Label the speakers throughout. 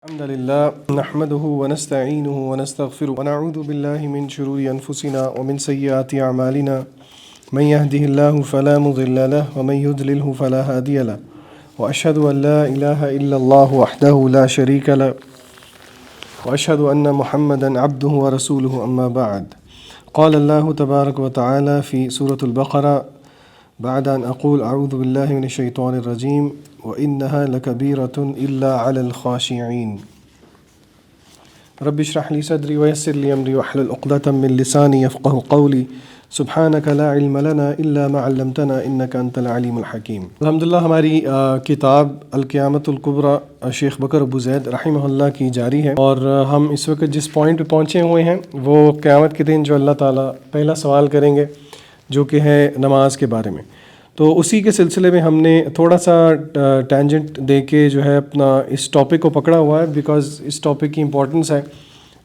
Speaker 1: الحمد لله نحمده ونستعينه ونستغفره ونعوذ بالله من شرور أنفسنا ومن سيئات أعمالنا من يهده الله فلا مضل له ومن يضلله فلا هادي له وأشهد أن لا إله إلا الله وحده لا شريك له وأشهد أن محمدا عبده ورسوله أما بعد قال الله تبارك وتعالى في سورة البقرة بعد أن أقول أعوذ بالله من الشيطان الرجيم وإنها لكبيرة إلا على الخاشعين رب اشرح لي صدري ويسر لي أمري واحلل عقدة من لساني يفقهوا قولي سبحانك لا علم لنا إلا ما علمتنا إنك أنت العليم الحكيم. الحمدللہ ہماری کتاب القیامۃ الکبریٰ شیخ بکر ابو زید رحمہ اللہ کی جاری ہے، اور ہم اس وقت جس پوائنٹ پہ پہنچے ہوئے ہیں وہ قیامت کے دن جو اللہ تعالیٰ پہلا سوال کریں گے جو کہ ہے نماز کے بارے میں. تو اسی کے سلسلے میں ہم نے تھوڑا سا ٹینجنٹ دے کے جو ہے اپنا اس ٹاپک کو پکڑا ہوا ہے، بیکاز اس ٹاپک کی امپورٹنس ہے.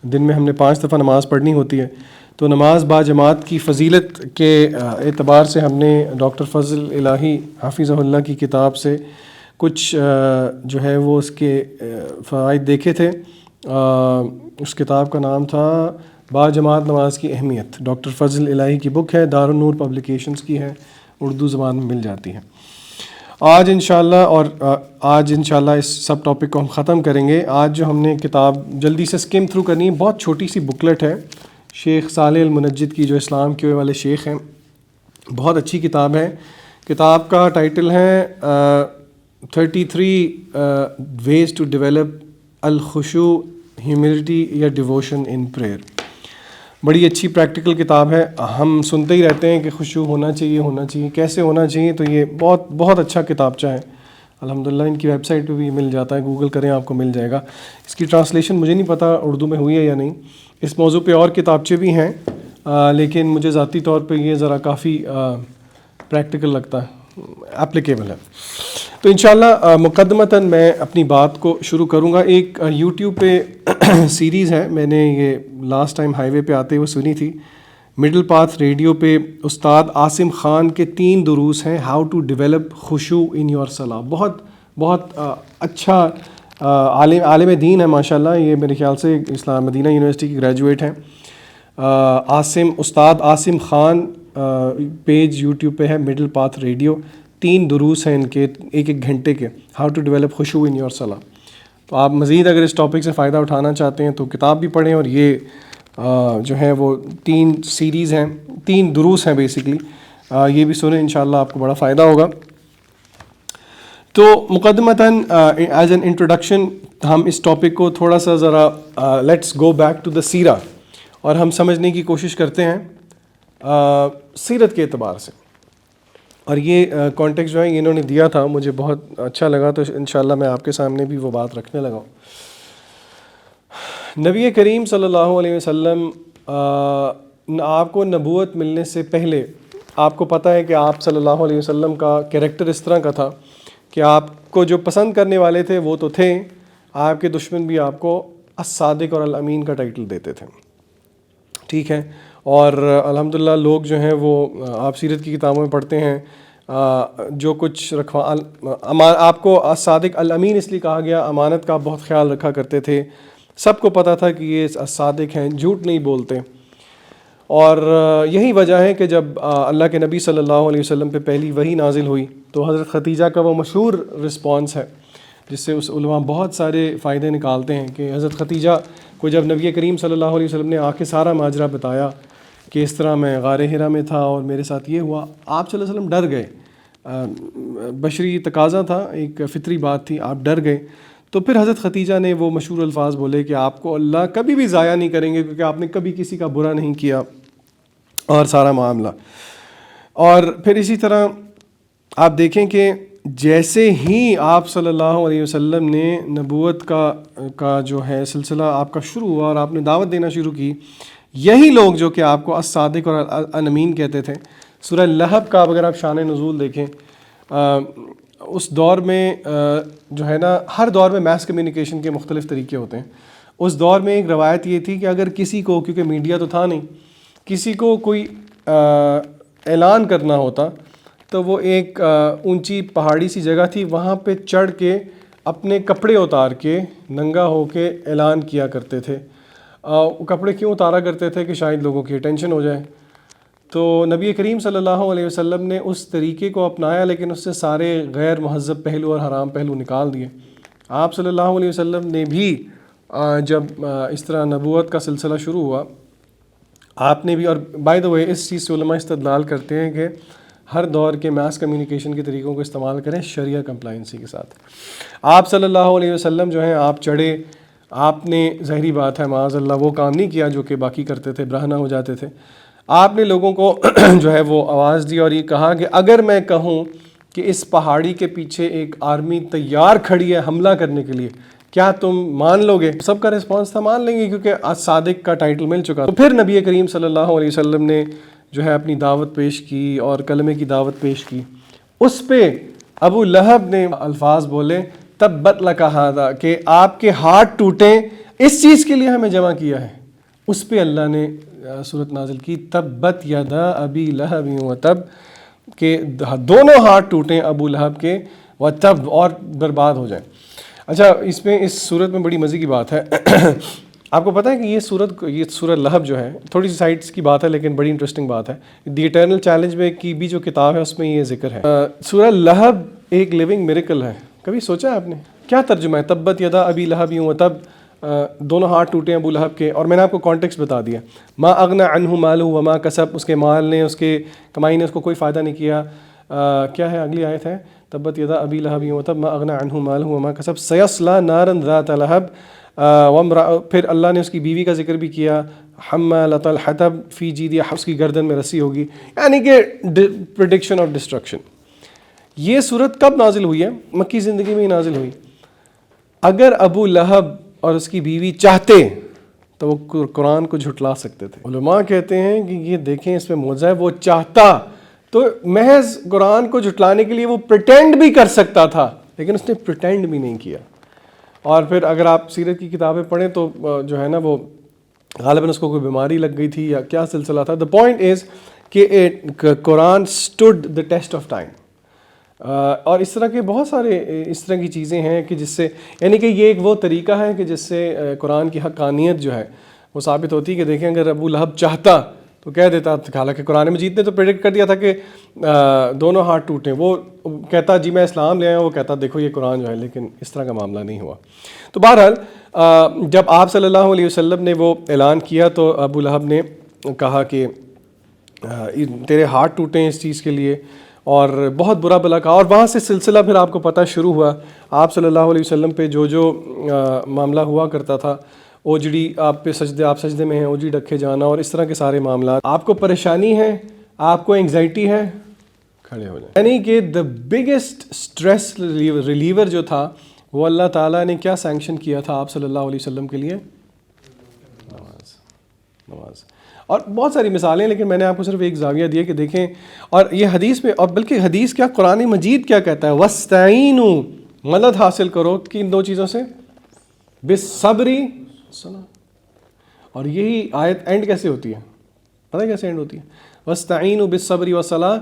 Speaker 1: دن میں ہم نے 5 دفعہ نماز پڑھنی ہوتی ہے، تو نماز با جماعت کی فضیلت کے اعتبار سے ہم نے ڈاکٹر فضل الہی حافظہ اللہ کی کتاب سے کچھ جو ہے وہ اس کے فوائد دیکھے تھے. اس کتاب کا نام تھا با جماعت نماز کی اہمیت. ڈاکٹر فضل الہی کی بک ہے، دارالنور پبلیکیشنز کی ہے، اردو زبان میں مل جاتی ہے. آج انشاءاللہ اس سب ٹاپک کو ہم ختم کریں گے. آج جو ہم نے کتاب جلدی سے سکم تھرو کرنی ہے، بہت چھوٹی سی بکلٹ ہے شیخ صالح المنجد کی، جو اسلام کے والے شیخ ہیں. بہت اچھی کتاب ہے. کتاب کا ٹائٹل ہے 33 ways to develop الخشوع ہیوملٹی یا ڈیووشن ان پریئر. بڑی اچھی پریکٹیکل کتاب ہے. ہم سنتے ہی رہتے ہیں کہ خشوع ہونا چاہیے، کیسے ہونا چاہیے، تو یہ بہت اچھا کتابچہ ہے. الحمدللہ ان کی ویب سائٹ پہ بھی مل جاتا ہے، گوگل کریں آپ کو مل جائے گا. اس کی ٹرانسلیشن مجھے نہیں پتہ اردو میں ہوئی ہے یا نہیں. اس موضوع پہ اور کتابچے بھی ہیں، لیکن مجھے ذاتی طور پہ یہ ذرا کافی پریکٹیکل لگتا ہے، اپلیکیبل ہے. تو انشاءاللہ مقدمتاً میں اپنی بات کو شروع کروں گا. ایک یوٹیوب پہ سیریز ہے، میں نے یہ لاسٹ ٹائم ہائی وے پہ آتے ہوئے سنی تھی. مڈل پاتھ ریڈیو پہ استاد عاصم خان کے 3 دروس ہیں، ہاؤ ٹو ڈیولپ خشوع ان یور صلاح. بہت اچھا عالم دین ہے ماشاءاللہ. یہ میرے خیال سے اسلام مدینہ یونیورسٹی کی گریجویٹ ہیں. استاد عاصم خان پیج یوٹیوب پہ ہے، مڈل پاتھ ریڈیو. 3 دروس ہیں ان کے، 1 گھنٹے کے، ہاؤ ٹو ڈیولپ خشوع ان یور صلاح. تو آپ مزید اگر اس ٹاپک سے فائدہ اٹھانا چاہتے ہیں تو کتاب بھی پڑھیں، اور یہ جو ہے وہ 3 سیریز ہیں، 3 دروس ہیں بیسکلی. یہ بھی سنیں، انشاءاللہ آپ کو بڑا فائدہ ہوگا. تو مقدمتاً ایز این انٹروڈکشن ہم اس ٹاپک کو تھوڑا سا ذرا let's go back to the سیرہ، اور ہم سمجھنے کی کوشش کرتے ہیں سیرت کے اعتبار سے. اور یہ کانٹیکسٹ جو ہے انہوں نے دیا تھا، مجھے بہت اچھا لگا، تو انشاءاللہ میں آپ کے سامنے بھی وہ بات رکھنے لگا ہوں. نبی کریم صلی اللہ علیہ وسلم آپ کو نبوت ملنے سے پہلے آپ کو پتہ ہے کہ آپ صلی اللہ علیہ وسلم کا کریکٹر اس طرح کا تھا کہ آپ کو جو پسند کرنے والے تھے وہ تو تھے، آپ کے دشمن بھی آپ کو الصادق اور الامین کا ٹائٹل دیتے تھے. ٹھیک ہے. اور الحمدللہ لوگ جو ہیں وہ آپ سیرت کی کتابوں میں پڑھتے ہیں، جو کچھ آپ کو الصادق الامین اس لیے کہا گیا، امانت کا آپ بہت خیال رکھا کرتے تھے. سب کو پتہ تھا کہ یہ الصادق ہیں، جھوٹ نہیں بولتے. اور یہی وجہ ہے کہ جب اللہ کے نبی صلی اللہ علیہ وسلم پہ پہلی وحی نازل ہوئی تو حضرت خدیجہ کا وہ مشہور رسپانس ہے جس سے اس علماء بہت سارے فائدے نکالتے ہیں کہ حضرت خدیجہ کو جب نبی کریم صلی اللہ علیہ وسلم نے آ کے سارا ماجرا بتایا کہ اس طرح میں غار حرا میں تھا اور میرے ساتھ یہ ہوا، آپ صلی اللہ علیہ وسلم ڈر گئے. بشری تقاضا تھا، ایک فطری بات تھی، آپ ڈر گئے. تو پھر حضرت خدیجہ نے وہ مشہور الفاظ بولے کہ آپ کو اللہ کبھی بھی ضائع نہیں کریں گے، کیونکہ آپ نے کبھی کسی کا برا نہیں کیا، اور سارا معاملہ. اور پھر اسی طرح آپ دیکھیں کہ جیسے ہی آپ صلی اللہ علیہ وسلم نے نبوت کا جو ہے سلسلہ آپ کا شروع ہوا اور آپ نے دعوت دینا شروع کی، یہی لوگ جو کہ آپ کو الصادق اور الامین کہتے تھے. سورہ لہب کا اگر آپ شان نزول دیکھیں، اس دور میں جو ہے نا، ہر دور میں میس کمیونیکیشن کے مختلف طریقے ہوتے ہیں. اس دور میں ایک روایت یہ تھی کہ اگر کسی کو، کیونکہ میڈیا تو تھا نہیں، کسی کو کوئی اعلان کرنا ہوتا تو وہ ایک اونچی پہاڑی سی جگہ تھی، وہاں پہ چڑھ کے اپنے کپڑے اتار کے ننگا ہو کے اعلان کیا کرتے تھے. کپڑے کیوں اتارا کرتے تھے؟ کہ شاید لوگوں کی اٹینشن ہو جائے. تو نبی کریم صلی اللہ علیہ وسلم نے اس طریقے کو اپنایا، لیکن اس سے سارے غیر مہذب پہلو اور حرام پہلو نکال دیے. آپ صلی اللہ علیہ وسلم نے بھی جب اس طرح نبوت کا سلسلہ شروع ہوا، آپ نے بھی، اور بائی دا وے اس چیز سے علماء استدلال کرتے ہیں کہ ہر دور کے میس کمیونیکیشن کے طریقوں کو استعمال کریں شریعہ کمپلائنسی کے ساتھ. آپ صلی اللہ علیہ وسلم جو ہیں، آپ چڑھے، آپ نے ظاہری بات ہے معاذ اللہ وہ کام نہیں کیا جو کہ باقی کرتے تھے، برہنہ ہو جاتے تھے. آپ نے لوگوں کو جو ہے وہ آواز دی اور یہ کہا کہ اگر میں کہوں کہ اس پہاڑی کے پیچھے ایک آرمی تیار کھڑی ہے حملہ کرنے کے لیے، کیا تم مان لو گے؟ سب کا رسپانس تھا مان لیں گے، کیونکہ صادق کا ٹائٹل مل چکا. تو پھر نبی کریم صلی اللہ علیہ وسلم نے جو ہے اپنی دعوت پیش کی اور کلمے کی دعوت پیش کی. اس پہ ابو لہب نے الفاظ بولے تبت لک ھذا، کہ آپ کے ہاتھ ٹوٹیں، اس چیز کے لیے ہمیں جمع کیا ہے. اس پہ اللہ نے سورت نازل کی تبت یدا ابی لہب وتب، کہ دونوں ہاتھ ٹوٹیں ابو لہب کے، وتب، اور برباد ہو جائیں. اچھا، اس صورت میں بڑی مزے کی بات ہے. آپ کو پتہ ہے کہ یہ سورہ لہب جو ہے، تھوڑی سی سائٹس کی بات ہے لیکن بڑی انٹرسٹنگ بات ہے. دی ایٹرنل چیلنج میں کی بھی جو کتاب ہے اس میں یہ ذکر ہے. سورہ لہب ایک لیونگ میریکل ہے. کبھی سوچا ہے آپ نے کیا ترجمہ ہے تبت یدا ابی لہب وتب؟ دونوں ہاتھ ٹوٹے ابو لہب کے. اور میں نے آپ کو کانٹیکسٹ بتا دیا. ما اغنى عنہ مالہ وما کسب، اس کے مال نے، اس کے کمائی نے اس کو کوئی فائدہ نہیں کیا. کیا ہے اگلی آیت ہے تبت یدا ابی لہب وتب ما اغنى عنہ مالہ وما کسب سیصلی نارا ذات لہب. پھر اللہ نے اس کی بیوی کا ذکر بھی کیا، حمالۃ الحطب فی جیدہا، اس کی گردن میں رسی ہوگی، یعنی کہ پریڈکشن آف ڈسٹرکشن. یہ صورت کب نازل ہوئی ہے؟ مکی زندگی میں ہی نازل ہوئی. اگر ابو لہب اور اس کی بیوی چاہتے تو وہ قرآن کو جھٹلا سکتے تھے. علماء کہتے ہیں کہ یہ دیکھیں اس میں موضوع ہے، وہ چاہتا تو محض قرآن کو جھٹلانے کے لیے وہ پریٹینڈ بھی کر سکتا تھا، لیکن اس نے پریٹینڈ بھی نہیں کیا. اور پھر اگر آپ سیرت کی کتابیں پڑھیں تو جو ہے نا وہ غالباً اس کو کوئی بیماری لگ گئی تھی یا کیا سلسلہ تھا. دا پوائنٹ از کہ Quran stood the test of time. اور اس طرح کے بہت سارے اس طرح کی چیزیں ہیں کہ جس سے، یعنی کہ یہ ایک وہ طریقہ ہے کہ جس سے قرآن کی حقانیت جو ہے وہ ثابت ہوتی ہے. کہ دیکھیں اگر ابو لہب چاہتا تو کہہ دیتا، حالانکہ قرآن مجید نے تو پریڈکٹ کر دیا تھا کہ دونوں ہاتھ ٹوٹیں. وہ کہتا جی میں اسلام لے آیا ہوں، وہ کہتا دیکھو یہ قرآن جو ہے، لیکن اس طرح کا معاملہ نہیں ہوا. تو بہرحال جب آپ صلی اللہ علیہ وسلم نے وہ اعلان کیا تو ابو لہب نے کہا کہ تیرے ہاتھ ٹوٹیں اس چیز کے لیے، اور بہت برا بلا کہا. اور وہاں سے سلسلہ پھر آپ کو پتہ شروع ہوا. آپ صلی اللہ علیہ وسلم پہ جو معاملہ ہوا کرتا تھا، اوجڑی آپ پہ سجدے، آپ سجدے میں ہیں، اوجڑی رکھے جانا اور اس طرح کے سارے معاملات. آپ کو پریشانی ہے، آپ کو انگزائٹی ہے، کھڑے ہو جائیں. یعنی کہ دا بگیسٹ اسٹریس ریلیور جو تھا وہ اللہ تعالیٰ نے کیا سینکشن کیا تھا آپ صلی اللہ علیہ وسلم کے لیے؟ نماز. اور بہت ساری مثالیں، لیکن میں نے آپ کو صرف ایک زاویہ دیا کہ دیکھیں. اور یہ حدیث میں، اور بلکہ حدیث کیا قرآن مجید کیا کہتا ہے، وَاسْتَعِینُوا، مدد حاصل کرو کن دو چیزوں سے، بالصبر. اور یہی آیت اینڈ کیسے ہوتی ہے؟ پتہ ہے کیسے اینڈ ہوتی ہے؟ وَاسْتَعِینُوا بِالصَّبْرِ وَالصَّلَاةِ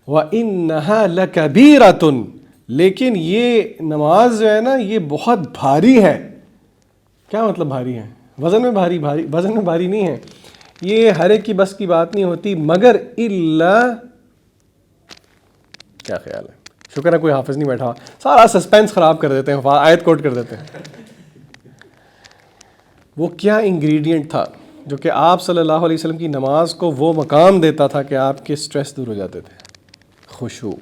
Speaker 1: وَإِنَّهَا لَكَبِيرَةٌ. لیکن یہ نماز جو ہے نا یہ بہت بھاری ہے. کیا مطلب بھاری ہے؟ وزن میں بھاری وزن میں بھاری نہیں ہے. یہ ہر ایک کی بس کی بات نہیں ہوتی، مگر اللہ. کیا خیال ہے؟ شکر ہے کوئی حافظ نہیں بیٹھا، سارا سسپینس خراب کر دیتے ہیں، آیت کوٹ کر دیتے ہیں. وہ کیا انگریڈینٹ تھا جو کہ آپ صلی اللہ علیہ وسلم کی نماز کو وہ مقام دیتا تھا کہ آپ کے سٹریس دور ہو جاتے تھے؟ خشوع،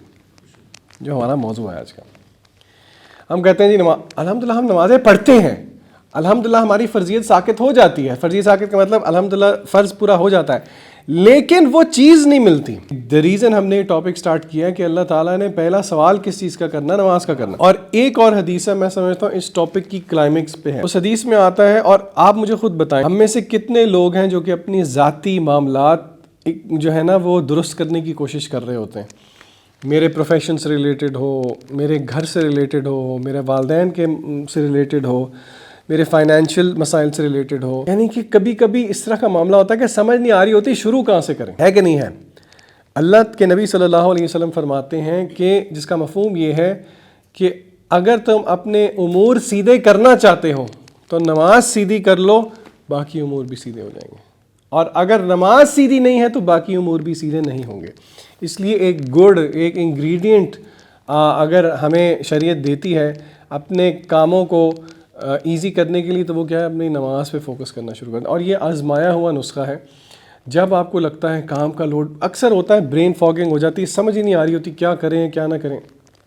Speaker 1: جو ہمارا موضوع ہے آج کا. ہم کہتے ہیں جی الحمدللہ ہم نمازیں پڑھتے ہیں، الحمدللہ ہماری فرضیت ساقط ہو جاتی ہے. فرضیت ساقط کا مطلب الحمدللہ فرض پورا ہو جاتا ہے، لیکن وہ چیز نہیں ملتی. دا ریزن ہم نے یہ ٹاپک سٹارٹ کیا ہے کہ اللہ تعالیٰ نے پہلا سوال کس چیز کا کرنا؟ نماز کا کرنا. اور ایک اور حدیث ہے، میں سمجھتا ہوں اس ٹاپک کی کلائمیکس پہ ہے. اس حدیث میں آتا ہے، اور آپ مجھے خود بتائیں ہم میں سے کتنے لوگ ہیں جو کہ اپنی ذاتی معاملات جو ہے نا وہ درست کرنے کی کوشش کر رہے ہوتے ہیں. میرے پروفیشن سے ریلیٹڈ ہو، میرے گھر سے ریلیٹڈ ہو، میرے والدین کے سے ریلیٹڈ ہو، میرے فائنینشیل مسائل سے ریلیٹڈ ہو. یعنی کہ کبھی کبھی اس طرح کا معاملہ ہوتا ہے کہ سمجھ نہیں آ رہی ہوتی شروع کہاں سے کریں، ہے کہ نہیں ہے؟ اللہ کے نبی صلی اللہ علیہ وسلم فرماتے ہیں کہ جس کا مفہوم یہ ہے کہ اگر تم اپنے امور سیدھے کرنا چاہتے ہو تو نماز سیدھی کر لو، باقی امور بھی سیدھے ہو جائیں گے، اور اگر نماز سیدھی نہیں ہے تو باقی امور بھی سیدھے نہیں ہوں گے۔ اس لیے ایک گڈ، ایک انگریڈینٹ اگر ہمیں شریعت دیتی ہے اپنے کاموں کو ایزی کرنے کے لیے، تو وہ کیا ہے؟ اپنی نماز پہ فوکس کرنا شروع کرنا۔ اور یہ آزمایا ہوا نسخہ ہے۔ جب آپ کو لگتا ہے کام کا لوڈ اکثر ہوتا ہے، برین فاگنگ ہو جاتی ہے، سمجھ ہی نہیں آ رہی ہوتی کیا کریں کیا نہ کریں،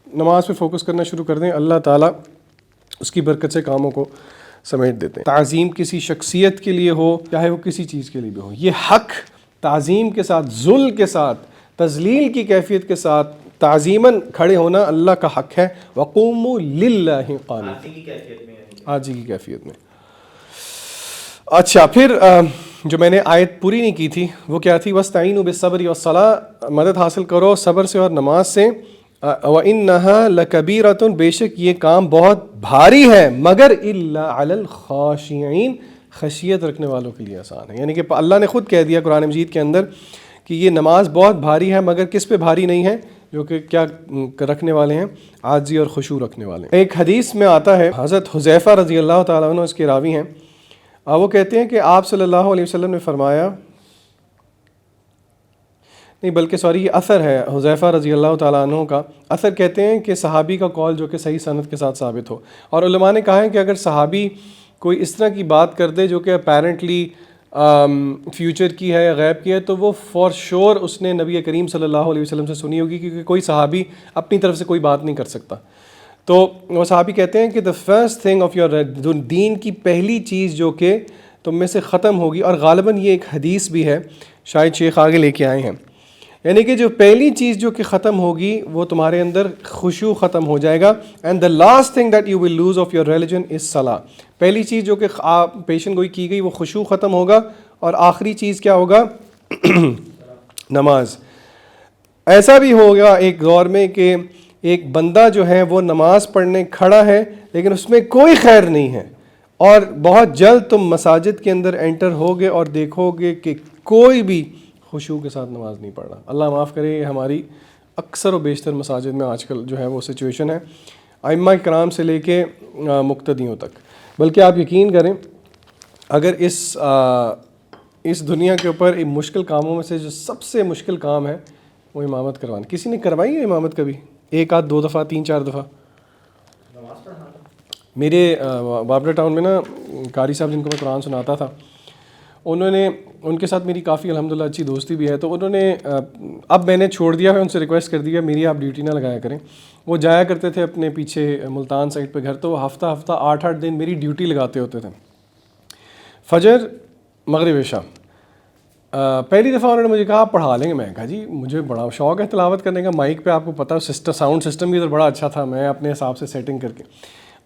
Speaker 1: نماز پہ فوکس کرنا شروع کر دیں، اللہ تعالیٰ اس کی برکت سے کاموں کو سمیٹ دیتے ہیں۔ تعظیم کسی شخصیت کے لیے ہو، چاہے وہ کسی چیز کے لیے بھی ہو، یہ حق تعظیم کے ساتھ، ذل کے ساتھ، تذلیل کی کیفیت کے ساتھ تعظیماً کھڑے ہونا اللہ کا حق ہے۔ وَقُومُوا لِلَّهِ قَانِتِينَ، عاجزی کی کیفیت میں۔ اچھا، پھر جو میں نے آیت پوری نہیں کی تھی وہ کیا تھی؟ وَاسْتَعِينُوا بِالصَّبْرِ وَالصَّلَاةِ، مدد حاصل کرو صبر سے اور نماز سے۔ وَإِنَّهَا لَكَبِيرَةٌ، بے شک یہ کام بہت بھاری ہے، مگر إِلَّا عَلَى الْخَاشِعِينَ، خشیت رکھنے والوں کے لیے آسان ہے۔ یعنی کہ اللہ نے خود کہہ دیا قرآن مجید کے اندر کہ یہ نماز بہت بھاری ہے، مگر کس پہ بھاری نہیں ہے؟ جو کہ کیا رکھنے والے ہیں؟ عاجزی اور خشوع رکھنے والے ہیں۔ ایک حدیث میں آتا ہے، حضرت حذیفہ رضی اللہ تعالیٰ عنہ اس کے راوی ہیں، وہ کہتے ہیں کہ آپ صلی اللہ علیہ وسلم نے فرمایا، نہیں بلکہ سوری یہ اثر ہے حذیفہ رضی اللہ تعالیٰ عنہ کا اثر، کہتے ہیں کہ صحابی کا قول جو کہ صحیح سند کے ساتھ ثابت ہو، اور علماء نے کہا ہے کہ اگر صحابی کوئی اس طرح کی بات کر دے جو کہ اپیرنٹلی فیوچر کی ہے یا غیب کی ہے، تو وہ فار شور اس نے نبی کریم صلی اللہ علیہ وسلم سے سنی ہوگی، کیونکہ کوئی صحابی اپنی طرف سے کوئی بات نہیں کر سکتا۔ تو وہ صحابی کہتے ہیں کہ the first thing of your، دین کی پہلی چیز جو کہ تم میں سے ختم ہوگی، اور غالباً یہ ایک حدیث بھی ہے، شاید شیخ آگے لے کے آئے ہیں، یعنی کہ جو پہلی چیز جو کہ ختم ہوگی وہ تمہارے اندر خشوع ختم ہو جائے گا۔ And the last thing that you will lose of your religion is salah، پہلی چیز جو کہ پیشن گوئی کی گئی وہ خشوع ختم ہوگا، اور آخری چیز کیا ہوگا؟ نماز۔ ایسا بھی ہوگا ایک دور میں کہ ایک بندہ جو ہے وہ نماز پڑھنے کھڑا ہے لیکن اس میں کوئی خیر نہیں ہے، اور بہت جلد تم مساجد کے اندر انٹر ہوگے اور دیکھو گے کہ کوئی بھی خشوع کے ساتھ نماز نہیں پڑھ رہا۔ اللہ معاف کرے، یہ ہماری اکثر و بیشتر مساجد میں آج کل جو ہے وہ سچویشن ہے، ائمہ کرام سے لے کے مقتدیوں تک۔ بلکہ آپ یقین کریں، اگر اس دنیا کے اوپر مشکل کاموں میں سے جو سب سے مشکل کام ہے وہ امامت کروانا، کسی نے کروائی ہے امامت کبھی؟ ایک آدھ، دو دفعہ، تین چار دفعہ؟ میرے بابرا ٹاؤن میں نا قاری صاحب جن کو میں قرآن سناتا تھا، انہوں نے، ان کے ساتھ میری کافی الحمدللہ اچھی دوستی بھی ہے، تو انہوں نے، اب میں نے چھوڑ دیا ہے، ان سے ریکویسٹ کر دیا میری آپ ڈیوٹی نہ لگایا کریں۔ وہ جایا کرتے تھے اپنے پیچھے ملتان سائڈ پہ گھر، تو وہ ہفتہ 8 دن میری ڈیوٹی لگاتے ہوتے تھے، فجر مغرب عشاء۔ پہلی دفعہ انہوں نے مجھے کہا آپ پڑھا لیں گے؟ میں کہا جی مجھے بڑا شوق ہے تلاوت کرنے کا، مائک پہ آپ کو پتہ ہے ساؤنڈ سسٹم بھی ادھر بڑا اچھا تھا، میں اپنے حساب سے سیٹنگ کر کے۔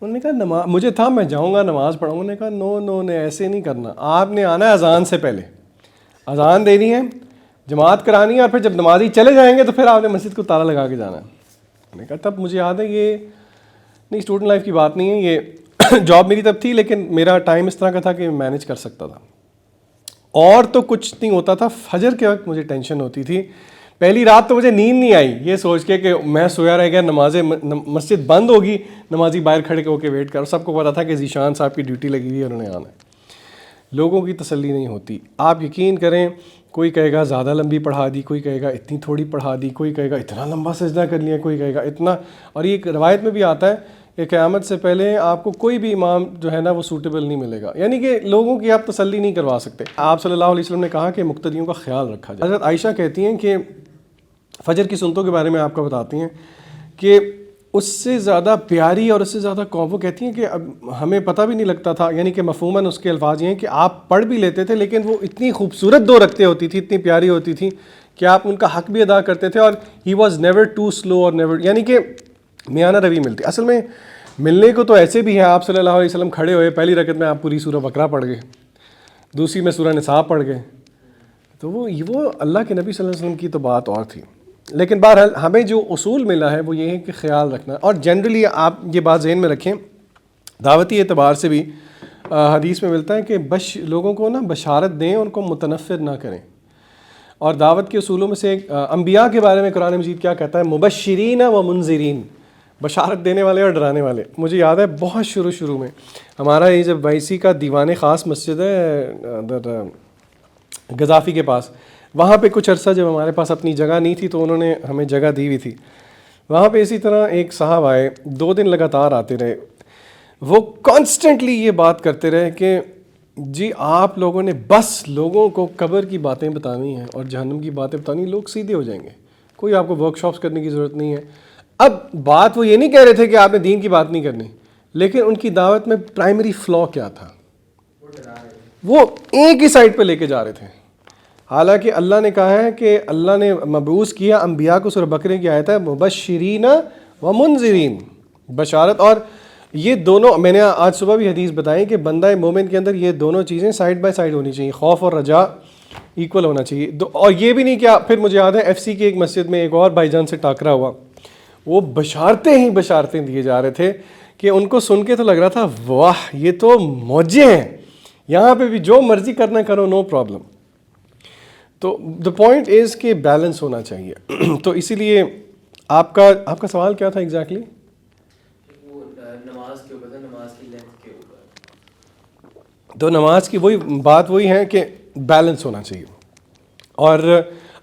Speaker 1: انہوں نے کہا مجھے تھا میں جاؤں گا نماز پڑھوں گا۔ انہوں نے کہا نو ایسے نہیں کرنا، آپ نے آنا ہے اذان سے پہلے، اذان دینی ہے، جماعت کرانی ہے، اور پھر جب نمازی چلے جائیں گے تو پھر آپ نے مسجد کو تالا لگا کے جانا ہے۔ میں نے کہا تب مجھے یاد ہے یہ نہیں، اسٹوڈنٹ لائف کی بات نہیں ہے، یہ جاب میری تب تھی، لیکن میرا ٹائم اس طرح کا تھا کہ مینیج کر سکتا تھا، اور تو کچھ نہیں ہوتا تھا۔ فجر کے وقت مجھے ٹینشن ہوتی تھی، پہلی رات تو مجھے نیند نہیں آئی یہ سوچ کے کہ میں سویا رہ گیا، مسجد بند ہوگی، نمازی باہر کھڑے ہو کے ویٹ کر، سب کو پتا تھا کہ ذیشان صاحب کی ڈیوٹی لگی ہوئی ہے، انہوں نے آنا ہے۔ لوگوں کی تسلی نہیں ہوتی، آپ یقین کریں، کوئی کہے گا زیادہ لمبی پڑھا دی، کوئی کہے گا اتنی تھوڑی پڑھا دی، کوئی کہے گا اتنا لمبا سجدہ کر لیا، کوئی کہے گا اتنا، اور یہ روایت میں بھی آتا ہے کہ قیامت سے پہلے آپ کو کوئی بھی امام جو ہے نا وہ سوٹیبل نہیں ملے گا، یعنی کہ لوگوں کی آپ تسلی نہیں کروا سکتے۔ آپ صلی اللہ علیہ وسلم نے کہا کہ مقتدیوں کا خیال رکھا جائے۔ حضرت عائشہ کہتی ہیں کہ فجر کی سنتوں کے بارے میں آپ کو بتاتی ہیں کہ اس سے زیادہ پیاری اور اس سے زیادہ وہ کہتی ہیں کہ اب ہمیں پتہ بھی نہیں لگتا تھا، یعنی کہ مفہوماً اس کے الفاظ یہ ہیں کہ آپ پڑھ بھی لیتے تھے لیکن وہ اتنی خوبصورت دو رکھتے ہوتی تھی، اتنی پیاری ہوتی تھی کہ آپ ان کا حق بھی ادا کرتے تھے، اور ہی واز نیور ٹو سلو اور نیور، یعنی کہ میانہ روی ملتی۔ اصل میں ملنے کو تو ایسے بھی ہے، آپ صلی اللہ علیہ وسلم کھڑے ہوئے، پہلی رکعت میں آپ پوری سورہ بقرہ پڑھ گئے، دوسری میں سورہ نساء پڑھ گئے، تو وہ اللہ کے نبی صلی اللہ علیہ وسلم کی تو بات اور تھی۔ لیکن بہرحال ہمیں جو اصول ملا ہے وہ یہ ہے کہ خیال رکھنا، اور جنرلی آپ یہ بات ذہن میں رکھیں، دعوتی اعتبار سے بھی حدیث میں ملتا ہے کہ لوگوں کو نا بشارت دیں، ان کو متنفر نہ کریں، اور دعوت کے اصولوں میں سے انبیاء کے بارے میں قرآن مجید کیا کہتا ہے؟ مبشرین و منذرین، بشارت دینے والے اور ڈرانے والے. مجھے یاد ہے بہت شروع میں ہمارا یہ جب وائسی کا دیوان خاص مسجد ہے گزافی کے پاس, وہاں پہ کچھ عرصہ جب ہمارے پاس اپنی جگہ نہیں تھی تو انہوں نے ہمیں جگہ دی ہوئی تھی. وہاں پہ اسی طرح ایک صاحب آئے, 2 دن لگاتار آتے رہے. وہ کانسٹنٹلی یہ بات کرتے رہے کہ جی آپ لوگوں نے بس لوگوں کو قبر کی باتیں بتانی ہیں اور جہنم کی باتیں بتانی, لوگ سیدھے ہو جائیں گے, کوئی آپ کو ورک شاپس کرنے کی ضرورت نہیں ہے. اب بات وہ یہ نہیں کہہ رہے تھے کہ آپ نے دین کی بات نہیں کرنی, لیکن ان کی دعوت میں پرائمری فلا کیا تھا, وہ ایک ہی سائڈ پہ لے کے جا رہے تھے. حالانکہ اللہ نے کہا ہے کہ اللہ نے مبعوث کیا انبیاء کو, سورہ بقرہ کی آیت ہے مبشرین و منذرین, بشارت. اور یہ دونوں میں نے آج صبح بھی حدیث بتائی کہ بندہ مومن کے اندر یہ دونوں چیزیں سائڈ بائی سائڈ ہونی چاہیے, خوف اور رجا ایکول ہونا چاہیے. اور یہ بھی نہیں کہ پھر مجھے یاد ہے ایف سی کی ایک مسجد میں ایک اور بھائی جان سے ٹاکرا ہوا, وہ بشارتیں دیے جا رہے تھے کہ ان کو سن کے تو لگ رہا تھا واہ یہ تو موجے ہیں, یہاں پہ بھی جو مرضی کرنا کرو نو پرابلم. تو دا پوائنٹ از کہ بیلنس ہونا چاہیے. تو اسی لیے آپ کا سوال کیا تھا ایگزیکٹلی؟
Speaker 2: نماز کے اوپر, نماز کی لینتھ کے اوپر.
Speaker 1: تو نماز کی وہی ہے کہ بیلنس ہونا چاہیے. اور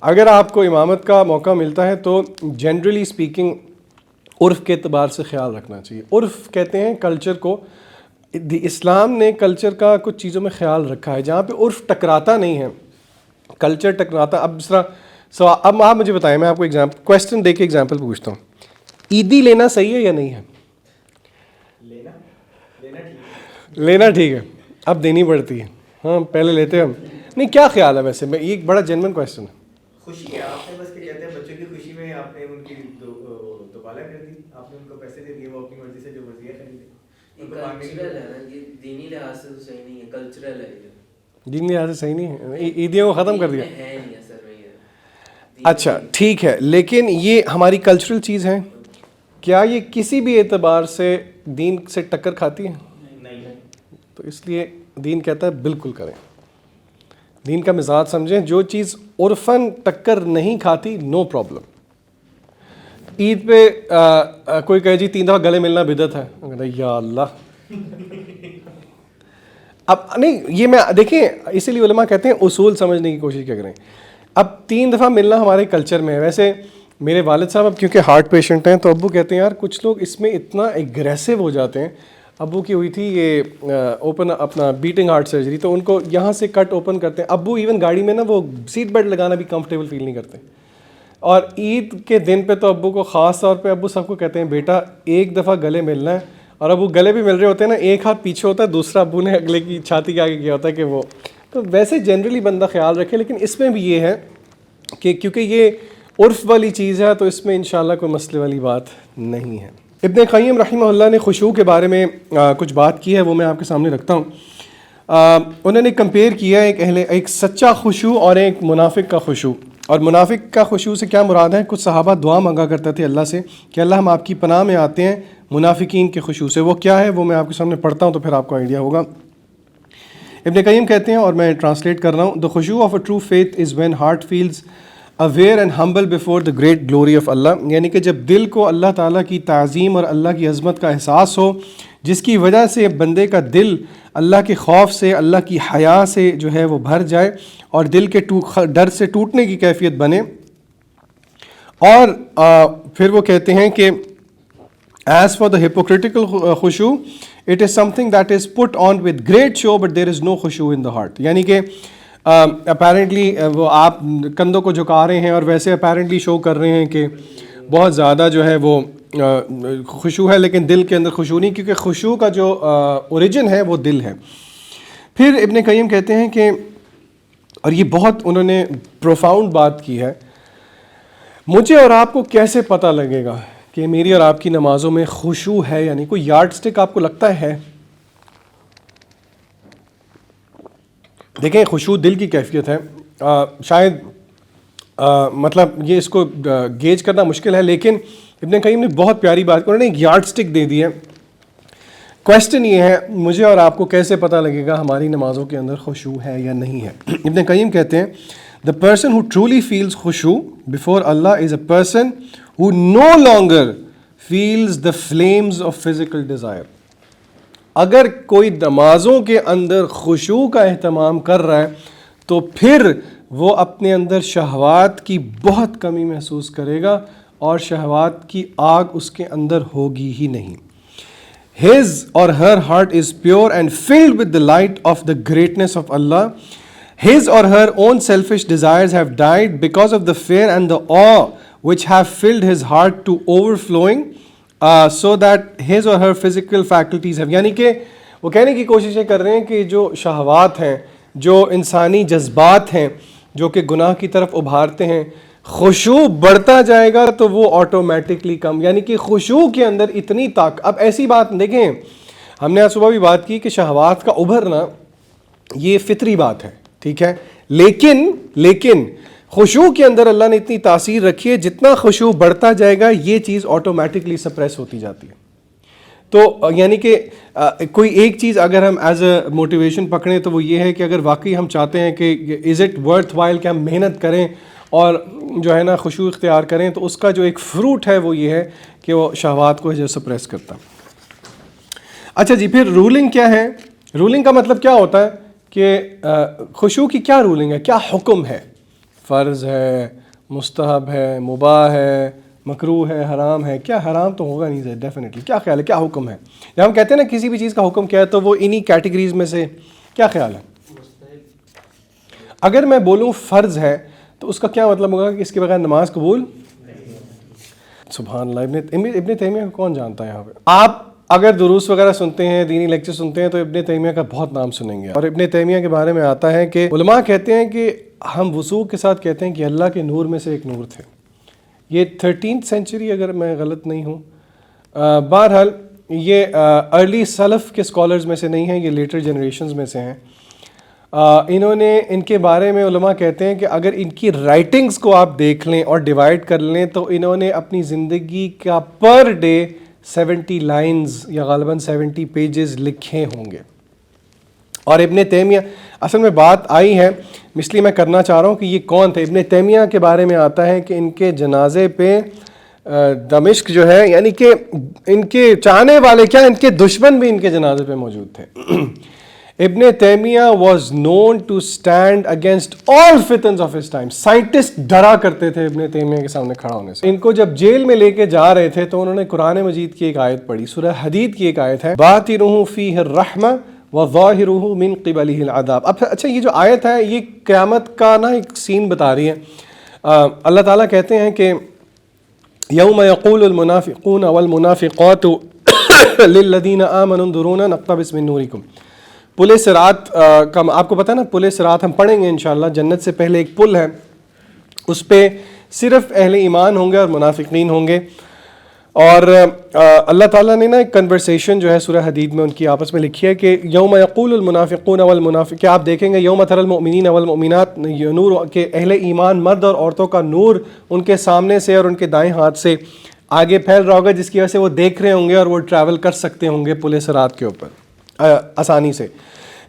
Speaker 1: اگر آپ کو امامت کا موقع ملتا ہے تو جنرلی اسپیکنگ عرف کے اعتبار سے خیال رکھنا چاہیے. عرف کہتے ہیں کلچر کو, اسلام نے کلچر کا کچھ چیزوں میں خیال رکھا ہے جہاں پہ عرف ٹکراتا نہیں ہے, کلچر ٹکراتا. اب اس طرح اب آپ مجھے بتائیں, میں آپ کو کویسچن دے کے ایگزامپل پوچھتا ہوں, عیدی لینا صحیح ہے یا نہیں ہے؟ لینا ٹھیک ہے, اب دینی پڑتی ہے. ہاں پہلے لیتے ہم نہیں, کیا خیال ہے ویسے؟ میں یہ ایک بڑا جینوئن کویسچن ہے.
Speaker 2: خوشی ہے, آپ نے بس کیا کہتے ہیں بچوں کی خوشی میں آپ نے ان کی دوبالا کر دی, آپ نے ان کو پیسے دے دیے, وہ اپنی مرضی سے جو مرضی ہے خریدے. کلچرل ہے نا, یہ دینی لحاظ سے تو صحیح نہیں ہے, کلچرل ہے. دینی
Speaker 1: لحاظ سے صحیح نہیں ہے, عیدیوں کو ختم کر دیا.
Speaker 2: ہے نہیں اثر میں یہ.
Speaker 1: اچھا ٹھیک ہے, لیکن یہ ہماری کلچرل چیز ہے, کیا یہ کسی بھی اعتبار سے دین سے ٹکر کھاتی ہے؟
Speaker 2: نہیں.
Speaker 1: تو اس لیے دین کہتا ہے بالکل کریں, دین کا مزاج سمجھیں. جو چیز عرفاً ٹکر نہیں کھاتی نو پرابلم. عید پہ کوئی کہے جی 3 دفعہ گلے ملنا بدعت ہے, یا اللہ. اب نہیں, یہ میں دیکھیں اسی لیے علماء کہتے ہیں اصول سمجھنے کی کوشش کیا کریں. اب 3 دفعہ ملنا ہمارے کلچر میں ہے. ویسے میرے والد صاحب اب کیونکہ ہارٹ پیشنٹ ہیں تو ابو کہتے ہیں یار کچھ لوگ اس میں اتنا ایگریسو ہو جاتے ہیں. ابو کی ہوئی تھی یہ اوپن اپنا بیٹنگ ہارٹ سرجری, تو ان کو یہاں سے کٹ اوپن کرتے ہیں. ابو ایون گاڑی میں نا وہ سیٹ بیلٹ لگانا بھی کمفرٹیبل فیل نہیں کرتے. اور عید کے دن پہ تو ابو کو خاص طور پہ ابو سب کو کہتے ہیں بیٹا ایک دفعہ گلے ملنا ہے. اور ابو گلے بھی مل رہے ہوتے ہیں نا, ایک ہاتھ پیچھے ہوتا ہے, دوسرا ابو نے اگلے کی چھاتی کے آگے کیا ہوتا ہے کہ وہ. تو ویسے جنرلی بندہ خیال رکھے, لیکن اس میں بھی یہ ہے کہ کیونکہ یہ عرف والی چیز ہے تو اس میں انشاءاللہ کوئی مسئلے والی بات نہیں ہے. ابن قیم رحمہ اللہ نے خشوع کے بارے میں کچھ بات کی ہے, وہ میں آپ کے سامنے رکھتا ہوں. انہوں نے کمپیئر کیا ایک سچا خشوع اور ایک منافق کا خشوع. اور منافق کا خشوع سے کیا مراد ہے؟ کچھ صحابہ دعا مانگا کرتے تھے اللہ سے کہ اللہ ہم آپ کی پناہ میں آتے ہیں منافقین کے خشوع سے. وہ کیا ہے وہ میں آپ کے سامنے پڑھتا ہوں تو پھر آپ کو آئیڈیا ہوگا. ابن قیم کہتے ہیں, اور میں ٹرانسلیٹ کر رہا ہوں, the khushu of a true faith is when heart feels aware and humble before the great glory of Allah. یعنی کہ جب دل کو اللہ تعالیٰ کی تعظیم اور اللہ کی عظمت کا احساس ہو, جس کی وجہ سے بندے کا دل اللہ کے خوف سے, اللہ کی حیا سے جو ہے وہ بھر جائے اور دل کے ڈر سے ٹوٹنے کی کیفیت بنے. اور پھر وہ کہتے ہیں کہ as for the hypocritical khushu, it is something that is put on with great show but there is no khushu in the heart. یعنی کہ اپیرنٹلی وہ آپ کندھوں کو جھکا رہے ہیں اور ویسے اپیرنٹلی شو کر رہے ہیں کہ بہت زیادہ جو ہے وہ خشوع ہے, لیکن دل کے اندر خشوع نہیں, کیونکہ خشوع کا جو اوریجن ہے وہ دل ہے. پھر ابن قیم کہتے ہیں کہ, اور یہ بہت انہوں نے پروفاؤنڈ بات کی ہے, مجھے اور آپ کو کیسے پتہ لگے گا کہ میری اور آپ کی نمازوں میں خشوع ہے یا نہیں؟ کوئی یارڈ سٹک آپ کو لگتا ہے؟ دیکھیں خشوع دل کی کیفیت ہے, شاید مطلب یہ اس کو گیج کرنا مشکل ہے, لیکن ابن قیم نے بہت پیاری بات کی, انہوں نے ایک یارڈ سٹک دے دی ہے. کویسچن یہ ہے مجھے اور آپ کو کیسے پتہ لگے گا ہماری نمازوں کے اندر خشوع ہے یا نہیں ہے؟ ابن قیم کہتے ہیں the person who truly feels khushu before Allah is a person who no longer feels the flames of physical desire. اگر کوئی نمازوں کے اندر خشوع کا اہتمام کر رہا ہے تو پھر وہ اپنے اندر شہوات کی بہت کمی محسوس کرے گا اور شہوات کی آگ اس کے اندر ہوگی ہی نہیں. His or her heart is pure and filled with the light of the greatness of Allah. His or her own selfish desires have died because of the fear and the awe which have filled his heart to overflowing, so that his or her physical faculties have. یعنی کہ وہ کہنے کی کوششیں کر رہے ہیں کہ جو شہوات ہیں, جو انسانی جذبات ہیں جو کہ گناہ کی طرف ابھارتے ہیں, خشوع بڑھتا جائے گا تو وہ آٹومیٹکلی کم, یعنی کہ خشوع کے اندر اتنی طاقت. اب ایسی بات دیکھیں, ہم نے آج صبح بھی بات کی کہ شہوات کا ابھرنا یہ فطری بات ہے, ٹھیک ہے, لیکن خشوع کے اندر اللہ نے اتنی تاثیر رکھی ہے, جتنا خشوع بڑھتا جائے گا یہ چیز آٹومیٹکلی سپریس ہوتی جاتی ہے. تو یعنی کہ کوئی ایک چیز اگر ہم ایز اے موٹیویشن پکڑیں تو وہ یہ ہے کہ اگر واقعی ہم چاہتے ہیں کہ از اٹ ورتھ وائل کہ ہم محنت کریں اور جو ہے نا خشوع اختیار کریں, تو اس کا جو ایک فروٹ ہے وہ یہ ہے کہ وہ شہوات کو جو سپریس کرتا. اچھا جی, پھر رولنگ کیا ہے؟ رولنگ کا مطلب کیا ہوتا ہے کہ خشوع کی کیا رولنگ ہے, کیا حکم ہے؟ فرض ہے, مستحب ہے, مباح ہے, مکروہ ہے, حرام ہے؟ کیا حرام تو ہوگا نہیں ڈیفینیٹلی. کیا خیال ہے, کیا حکم ہے؟ جب ہم کہتے ہیں نا کسی بھی چیز کا حکم کیا ہے تو وہ انہی کیٹیگریز میں سے کیا خیال ہے؟ اگر میں بولوں فرض ہے تو اس کا کیا مطلب ہوگا کہ اس کے بغیر نماز قبول؟ سبحان اللہ. ابن تیمیہ کو کون جانتا ہے یہاں پہ؟ آپ اگر دروس وغیرہ سنتے ہیں, دینی لیکچر سنتے ہیں تو ابن تیمیہ کا بہت نام سنیں گے. اور ابن تیمیہ کے بارے میں آتا ہے کہ علماء کہتے ہیں کہ ہم وضو کے ساتھ کہتے ہیں کہ اللہ کے نور میں سے ایک نور تھے. یہ 13th سینچری اگر میں غلط نہیں ہوں. بہرحال یہ ارلی سلف کے اسکالرز میں سے نہیں ہیں, یہ لیٹر جنریشنز میں سے ہیں. انہوں نے ان کے بارے میں علماء کہتے ہیں کہ اگر ان کی رائٹنگز کو آپ دیکھ لیں اور ڈیوائڈ کر لیں تو انہوں نے اپنی زندگی کا پر ڈے 70 لائنز یا غالباً 70 پیجز لکھے ہوں گے. اور ابن تیمیہ اصل میں بات آئی ہے اس لیے میں کرنا چاہ رہا ہوں کہ یہ کون تھے. ابن تیمیہ کے بارے میں آتا ہے کہ ان کے جنازے پہ دمشق جو ہے, یعنی کہ ان کے چاہنے والے کیا, ان کے دشمن بھی ان کے جنازے پہ موجود تھے. Ibn Taymiyyah was known to stand against all فتنز of his time. Scientist draw کرتے تھے ابن تیمیہ کے سامنے کھڑا ہونے سے. ان کو جب جیل میں لے کے جا رہے تھے تو انہوں نے قرآن مجید کی ایک آیت پڑھی, سورہ حدید کی ایک آیت ہے, باطنہ فیہ الرحمہ وظاہرہ من قبلہ العذاب. اب اچھا, یہ جو آیت ہے یہ قیامت کا نا ایک سین بتا رہی ہے. اللہ تعالیٰ کہتے ہیں کہ یوم یقول المنافقون والمنافقات للذین آمنوا انظرونا نقتبس من نورکم. پل صراط کا آپ کو پتہ ہے نا, پل صراط ہم پڑھیں گے انشاءاللہ. جنت سے پہلے ایک پل ہے, اس پہ صرف اہل ایمان ہوں گے اور منافقین ہوں گے. اور اللہ تعالیٰ نے نا ایک کنورسیشن جو ہے سورہ حدید میں ان کی آپس میں لکھی ہے کہ یوم یقول المنافقون والمنافق, کہ آپ دیکھیں گے یوم تری المؤمنین والمؤمنات, نور کے اہل ایمان مرد اور عورتوں کا نور ان کے سامنے سے اور ان کے دائیں ہاتھ سے آگے پھیل رہا ہوگا, جس کی وجہ سے وہ دیکھ رہے ہوں گے اور وہ ٹریول کر سکتے ہوں گے پل صراط کے اوپر آسانی سے.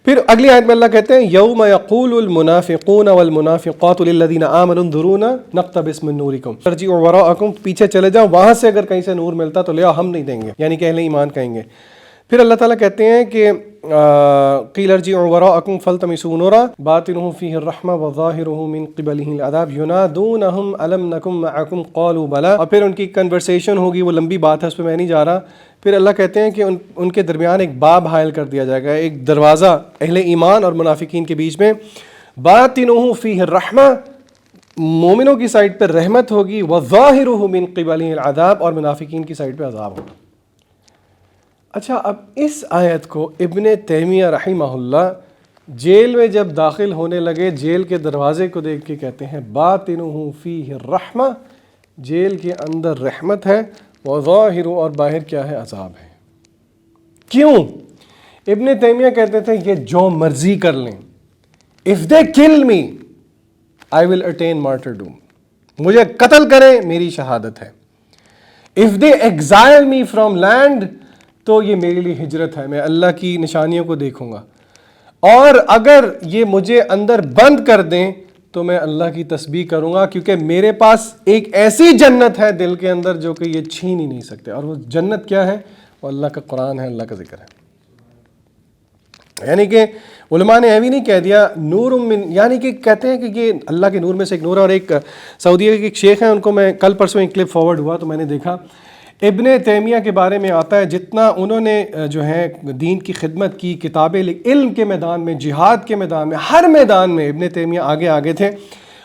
Speaker 1: پھر اگلی آیت میں اللہ کہتے ہیں یوم یقول المنافقون والمنافقات للذین آمنوا انظرونا نقتبس من نورکم ارجعوا وراءکم, پیچھے چلے جاؤ, وہاں سے اگر کہیں سے نور ملتا تو لے آؤ, ہم نہیں دیں گے, یعنی کہ اہل ایمان کہیں گے. پھر اللہ تعالیٰ کہتے ہیں کہ قیل ارجعوا وراءکم فالتمسوا نورا باطنہ فیہ الرحمہ وظاہرہ من قبلہ العذاب ینادونہم الم نکن معکم قالوا بلی. اور پھر ان کی کنورسیشن ہوگی, وہ لمبی بات ہے, اس پہ میں نہیں جا رہا. پھر اللہ کہتے ہیں کہ ان کے درمیان ایک باب حائل کر دیا جائے گا, ایک دروازہ اہل ایمان اور منافقین کے بیچ میں. باطنہ فیہ الرحمہ, مومنوں کی سائڈ پہ رحمت ہوگی, وظاہرہ من قبلہ العذاب, اور منافقین کی سائڈ پہ عذاب ہوگا. اچھا, اب اس آیت کو ابن تیمیہ رحمہ اللہ جیل میں جب داخل ہونے لگے, جیل کے دروازے کو دیکھ کے کہتے ہیں باطنہ فیہ الرحمہ, جیل کے اندر رحمت ہے, وظاہر, اور باہر کیا ہے, عذاب ہے. کیوں؟ ابن تیمیہ کہتے تھے یہ جو مرضی کر لیں, if they kill me I will attain martyrdom, مجھے قتل کریں میری شہادت ہے. if they exile me from land تو یہ میرے لیے ہجرت ہے, میں اللہ کی نشانیوں کو دیکھوں گا. اور اگر یہ مجھے اندر بند کر دیں تو میں اللہ کی تسبیح کروں گا، کیونکہ میرے پاس ایک ایسی جنت ہے دل کے اندر جو کہ یہ چھین ہی نہیں سکتے. اور وہ جنت کیا ہے؟ وہ اللہ کا قرآن ہے، اللہ کا ذکر ہے. یعنی کہ علماء نے ایوی نہیں کہہ دیا نور من، یعنی کہ کہتے ہیں کہ یہ اللہ کے نور میں سے ایک نور ہے. اور ایک سعودیہ کے ایک شیخ ہیں، ان کو میں کل پرسوں ایک کلپ فارورڈ ہوا تو میں نے دیکھا ابن تیمیہ کے بارے میں آتا ہے جتنا انہوں نے جو ہے دین کی خدمت کی، کتابیں علم کے میدان میں، جہاد کے میدان میں، ہر میدان میں ابن تیمیہ آگے تھے.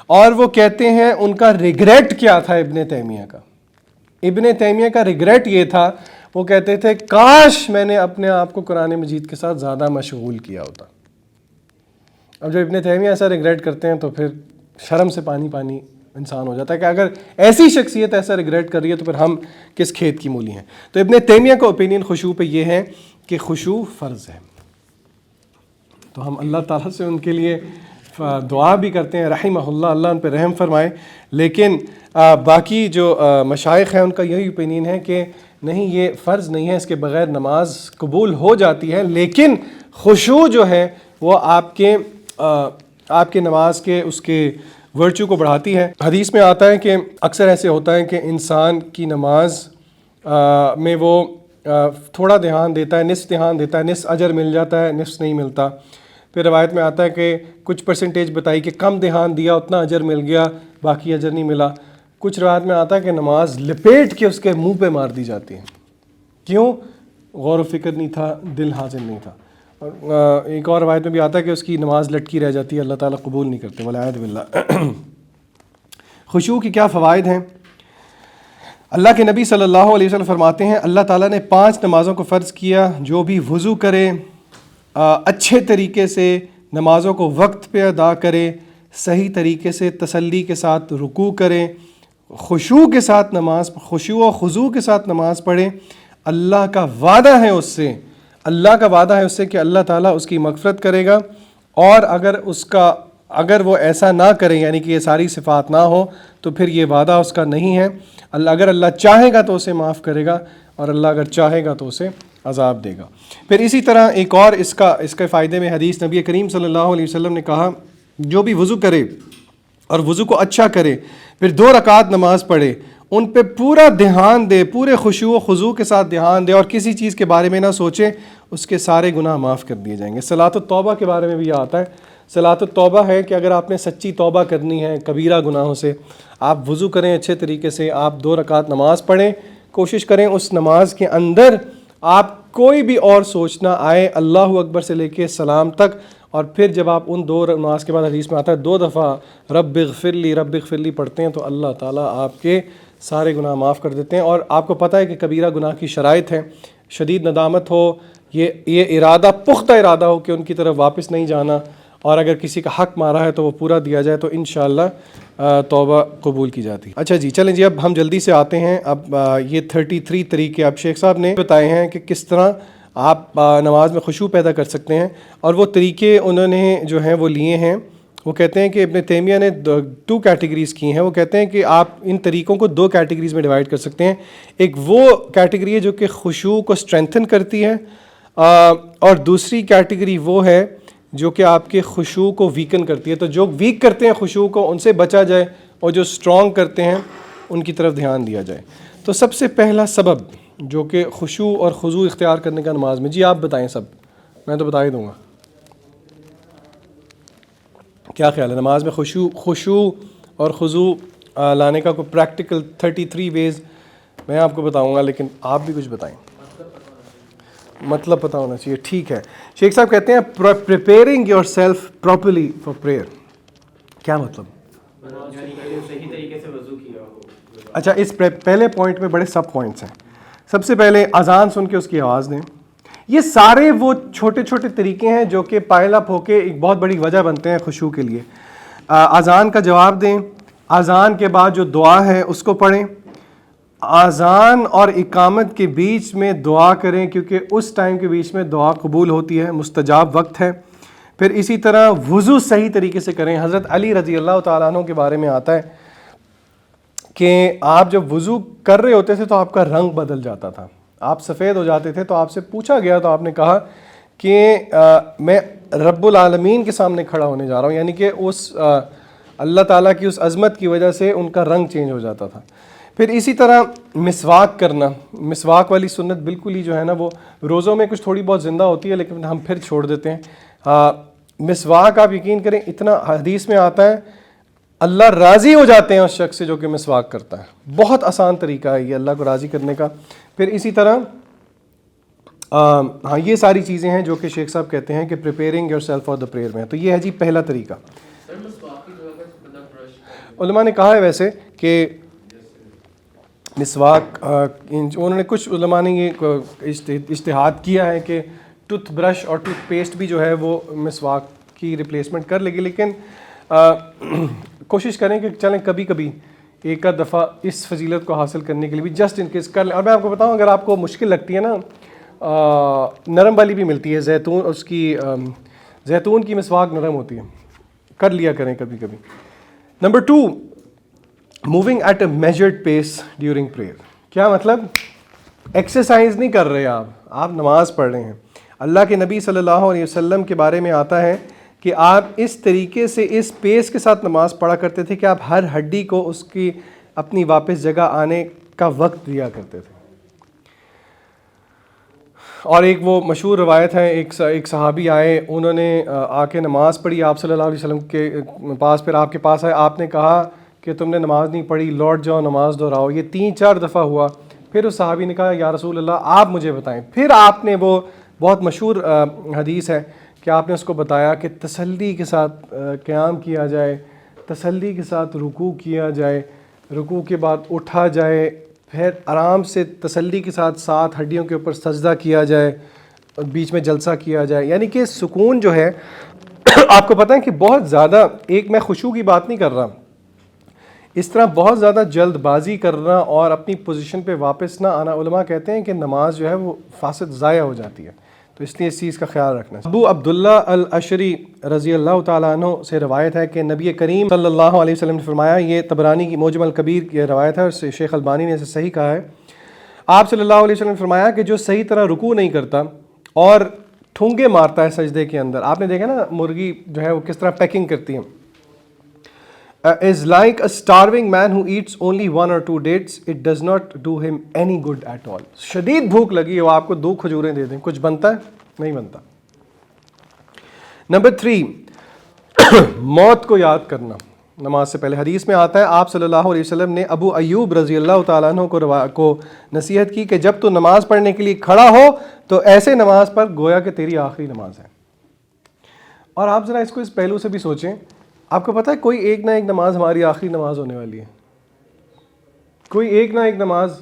Speaker 1: اور وہ کہتے ہیں ان کا ریگریٹ کیا تھا ابن تیمیہ کا؟ ابن تیمیہ کا ریگریٹ یہ تھا، وہ کہتے تھے کاش میں نے اپنے آپ کو قرآن مجید کے ساتھ زیادہ مشغول کیا ہوتا. اب جب ابن تیمیہ ایسا ریگریٹ کرتے ہیں تو پھر شرم سے پانی انسان ہو جاتا ہے کہ اگر ایسی شخصیت ایسا ریگریٹ کر رہی ہے تو پھر ہم کس کھیت کی مولی ہیں. تو ابن تیمیہ کا اوپینین خشوع پہ یہ ہے کہ خشوع فرض ہے. تو ہم اللہ تعالیٰ سے ان کے لیے دعا بھی کرتے ہیں رحمہ اللہ، اللہ ان پہ رحم فرمائے. لیکن باقی جو مشائخ ہیں ان کا یہی اوپینین ہے کہ نہیں، یہ فرض نہیں ہے، اس کے بغیر نماز قبول ہو جاتی ہے. لیکن خشوع جو ہے وہ آپ کے نماز کے اس کے ورچو کو بڑھاتی ہے. حدیث میں آتا ہے کہ اکثر ایسے ہوتا ہے کہ انسان کی نماز میں وہ تھوڑا دھیان دیتا ہے، نصف دھیان دیتا ہے، نصف اجر مل جاتا ہے، نصف نہیں ملتا. پھر روایت میں آتا ہے کہ کچھ پرسنٹیج بتائی کہ کم دھیان دیا اتنا اجر مل گیا، باقی اجر نہیں ملا. کچھ روایت میں آتا ہے کہ نماز لپیٹ کے اس کے منہ پہ مار دی جاتی ہے. کیوں؟ غور و فکر نہیں تھا، دل حاضر نہیں تھا. اور ایک اور روایت میں بھی آتا ہے کہ اس کی نماز لٹکی رہ جاتی ہے، اللہ تعالیٰ قبول نہیں کرتے، والعیاذ باللہ. خشوع کی کیا فوائد ہیں؟ اللہ کے نبی صلی اللہ علیہ وسلم فرماتے ہیں اللہ تعالیٰ نے 5 نمازوں کو فرض کیا، جو بھی وضو کرے، اچھے طریقے سے نمازوں کو وقت پہ ادا کرے، صحیح طریقے سے تسلی کے ساتھ رکوع کرے، خشوع کے ساتھ نماز، خشوع و خضوع کے ساتھ نماز پڑھے، اللہ کا وعدہ ہے اس سے کہ اللہ تعالیٰ اس کی مغفرت کرے گا. اور اگر وہ ایسا نہ کرے، یعنی کہ یہ ساری صفات نہ ہو، تو پھر یہ وعدہ اس کا نہیں ہے. اگر اللہ چاہے گا تو اسے معاف کرے گا، اور اللہ اگر چاہے گا تو اسے عذاب دے گا. پھر اسی طرح ایک اور اس کے فائدے میں حدیث نبی کریم صلی اللہ علیہ وسلم نے کہا جو بھی وضو کرے اور وضو کو اچھا کرے، پھر 2 رکعت نماز پڑھے، ان پہ پورا دھیان دے، پورے خشوع و خضوع کے ساتھ دھیان دے، اور کسی چیز کے بارے میں نہ سوچے، اس کے سارے گناہ معاف کر دیے جائیں گے. صلاۃ التوبہ کے بارے میں بھی یہ آتا ہے. صلاۃ التوبہ ہے کہ اگر آپ نے سچی توبہ کرنی ہے کبیرہ گناہوں سے، آپ وضو کریں اچھے طریقے سے، آپ 2 رکعت نماز پڑھیں، کوشش کریں اس نماز کے اندر آپ کوئی بھی اور سوچ نہ آئے، اللہ اکبر سے لے کے سلام تک. اور پھر جب آپ ان 2 نماز کے بعد حدیث میں آتا ہے 2 دفعہ رب اغفر لی پڑھتے ہیں تو اللہ تعالیٰ آپ کے سارے گناہ معاف کر دیتے ہیں. اور آپ کو پتہ ہے کہ کبیرہ گناہ کی شرائط ہے، شدید ندامت ہو، یہ ارادہ، پختہ ارادہ ہو کہ ان کی طرف واپس نہیں جانا، اور اگر کسی کا حق مارا ہے تو وہ پورا دیا جائے تو انشاءاللہ توبہ قبول کی جاتی. اچھا جی، چلیں جی، اب ہم جلدی سے آتے ہیں. اب یہ 33 طریقے اب شیخ صاحب نے بتائے ہیں کہ کس طرح آپ نماز میں خشوع پیدا کر سکتے ہیں. اور وہ طریقے انہوں نے جو ہیں وہ لیے ہیں. وہ کہتے ہیں کہ ابن تیمیہ نے 2 کیٹیگریز کی ہیں. وہ کہتے ہیں کہ آپ ان طریقوں کو 2 کیٹیگریز میں ڈیوائڈ کر سکتے ہیں. ایک وہ کیٹیگری ہے جو کہ خشوع کو اسٹرینتھن کرتی ہے، اور دوسری کیٹیگری وہ ہے جو کہ آپ کے خشوع کو ویکن کرتی ہے. تو جو ویک کرتے ہیں خشوع کو، ان سے بچا جائے، اور جو اسٹرانگ کرتے ہیں ان کی طرف دھیان دیا جائے. تو سب سے پہلا سبب جو کہ خشوع اور خضوع اختیار کرنے کا نماز میں، جی آپ بتائیں. سب میں تو بتا ہی دوں گا. کیا خیال ہے نماز میں خشوع اور خضوع لانے کا کوئی پریکٹیکل 33 ویز میں آپ کو بتاؤں گا، لیکن آپ بھی کچھ بتائیں. مطلب پتہ ہونا چاہیے. ٹھیک ہے. شیخ صاحب کہتے ہیں preparing your self properly for prayer. کیا مطلب؟
Speaker 2: صحیح طریقے سے وضو کیا ہو.
Speaker 1: اچھا، اس پہلے پوائنٹ میں بڑے سب پوائنٹس ہیں. سب سے پہلے اذان سن کے اس کی آواز دیں. یہ سارے وہ چھوٹے چھوٹے طریقے ہیں جو کہ پائل اپ ہو کے ایک بہت بڑی وجہ بنتے ہیں خشوع کے لیے. اذان کا جواب دیں، اذان کے بعد جو دعا ہے اس کو پڑھیں، اذان اور اقامت کے بیچ میں دعا کریں کیونکہ اس ٹائم کے بیچ میں دعا قبول ہوتی ہے، مستجاب وقت ہے. پھر اسی طرح وضو صحیح طریقے سے کریں. حضرت علی رضی اللہ تعالیٰ عنہ کے بارے میں آتا ہے کہ آپ جب وضو کر رہے ہوتے تھے تو آپ کا رنگ بدل جاتا تھا، آپ سفید ہو جاتے تھے. تو آپ سے پوچھا گیا تو آپ نے کہا کہ میں رب العالمین کے سامنے کھڑا ہونے جا رہا ہوں، یعنی کہ اس اللہ تعالیٰ کی اس عظمت کی وجہ سے ان کا رنگ چینج ہو جاتا تھا. پھر اسی طرح مسواک کرنا, مسواک والی سنت بالکل ہی جو ہے نا وہ روزوں میں کچھ تھوڑی بہت زندہ ہوتی ہے لیکن ہم پھر چھوڑ دیتے ہیں. مسواک آپ یقین کریں اتنا حدیث میں آتا ہے اللہ راضی ہو جاتے ہیں اس شخص سے جو کہ مسواک کرتا ہے. بہت آسان طریقہ ہے یہ اللہ کو راضی کرنے کا. پھر اسی طرح ہاں یہ ساری چیزیں ہیں جو کہ شیخ صاحب کہتے ہیں کہ preparing your self for the prayer میں. تو یہ ہے جی پہلا طریقہ. علماء نے کہا ہے ویسے کہ مسواک انہوں نے کچھ علماء نے یہ اجتہاد کیا ہے کہ ٹوتھ برش اور ٹوتھ پیسٹ بھی جو ہے وہ مسواک کی ریپلیسمنٹ کر لے گی, لیکن کوشش کریں کہ چلیں کبھی کبھی ایک آدھ دفعہ اس فضیلت کو حاصل کرنے کے لیے بھی جسٹ ان کیس کر لیں. اور میں آپ کو بتاؤں اگر آپ کو مشکل لگتی ہے نا نرم والی بھی ملتی ہے زیتون, اس کی زیتون کی مسواک نرم ہوتی ہے, کر لیا کریں کبھی کبھی. Number 2, moving at a measured pace during prayer. کیا مطلب؟ ایکسرسائز نہیں کر رہے آپ نماز پڑھ رہے ہیں. اللہ کے نبی صلی اللہ علیہ وسلم کے بارے میں آتا ہے کہ آپ اس طریقے سے اس پیس کے ساتھ نماز پڑھا کرتے تھے کہ آپ ہر ہڈی کو اس کی اپنی واپس جگہ آنے کا وقت دیا کرتے تھے. اور ایک وہ مشہور روایت ہے, ایک صحابی آئے, انہوں نے آ کے نماز پڑھی آپ صلی اللہ علیہ وسلم کے پاس, پھر آپ کے پاس آئے, آپ نے کہا کہ تم نے نماز نہیں پڑھی, لوٹ جاؤ نماز دہراؤ. یہ 3-4 دفعہ ہوا. پھر اس صحابی نے کہا یا رسول اللہ آپ مجھے بتائیں. پھر آپ نے وہ بہت مشہور حدیث ہے کہ آپ نے اس کو بتایا کہ تسلی کے ساتھ قیام کیا جائے, تسلی کے ساتھ رکوع کیا جائے, رکوع کے بعد اٹھا جائے, پھر آرام سے تسلی کے ساتھ 7 ہڈیوں کے اوپر سجدہ کیا جائے, بیچ میں جلسہ کیا جائے. یعنی کہ سکون جو ہے آپ کو پتہ ہے کہ بہت زیادہ, ایک میں خشوع کی بات نہیں کر رہا, اس طرح بہت زیادہ جلد بازی کرنا اور اپنی پوزیشن پہ واپس نہ آنا, علماء کہتے ہیں کہ نماز جو ہے وہ فاسد ضائع ہو جاتی ہے. تو اس لیے اس چیز کا خیال رکھنا. ابو عبداللہ الاشری رضی اللہ تعالیٰ عنہ سے روایت ہے کہ نبی کریم صلی اللہ علیہ وسلم نے فرمایا, یہ طبرانی کی موجم الکبیر کی روایت ہے, اور شیخ البانی نے اسے صحیح کہا ہے. آپ صلی اللہ علیہ وسلم نے فرمایا کہ جو صحیح طرح رکوع نہیں کرتا اور ٹھونگے مارتا ہے سجدے کے اندر, آپ نے دیکھا نا مرغی جو ہے وہ کس طرح پیکنگ کرتی ہے, is like a starving man who eats only 1 or 2 dates, it does not do him any good at all. شدید بھوک لگی ہے, وہ آپ کو 2 کھجوریں دے دیں, کچھ بنتا ہے؟ نہیں بنتا. نمبر 3, موت کو یاد کرنا نماز سے پہلے. حدیث میں آتا ہے آپ صلی اللہ علیہ وسلم نے ابو ایوب رضی اللہ تعالیٰ عنہ کو نصیحت کی کہ جب تو نماز پڑھنے کے لیے کھڑا ہو تو ایسے نماز پر گویا کہ تیری آخری نماز ہے. اور آپ ذرا اس کو اس پہلو سے بھی سوچیں, آپ کو پتہ ہے کوئی ایک نہ ایک نماز ہماری آخری نماز ہونے والی ہے. کوئی ایک نہ ایک نماز,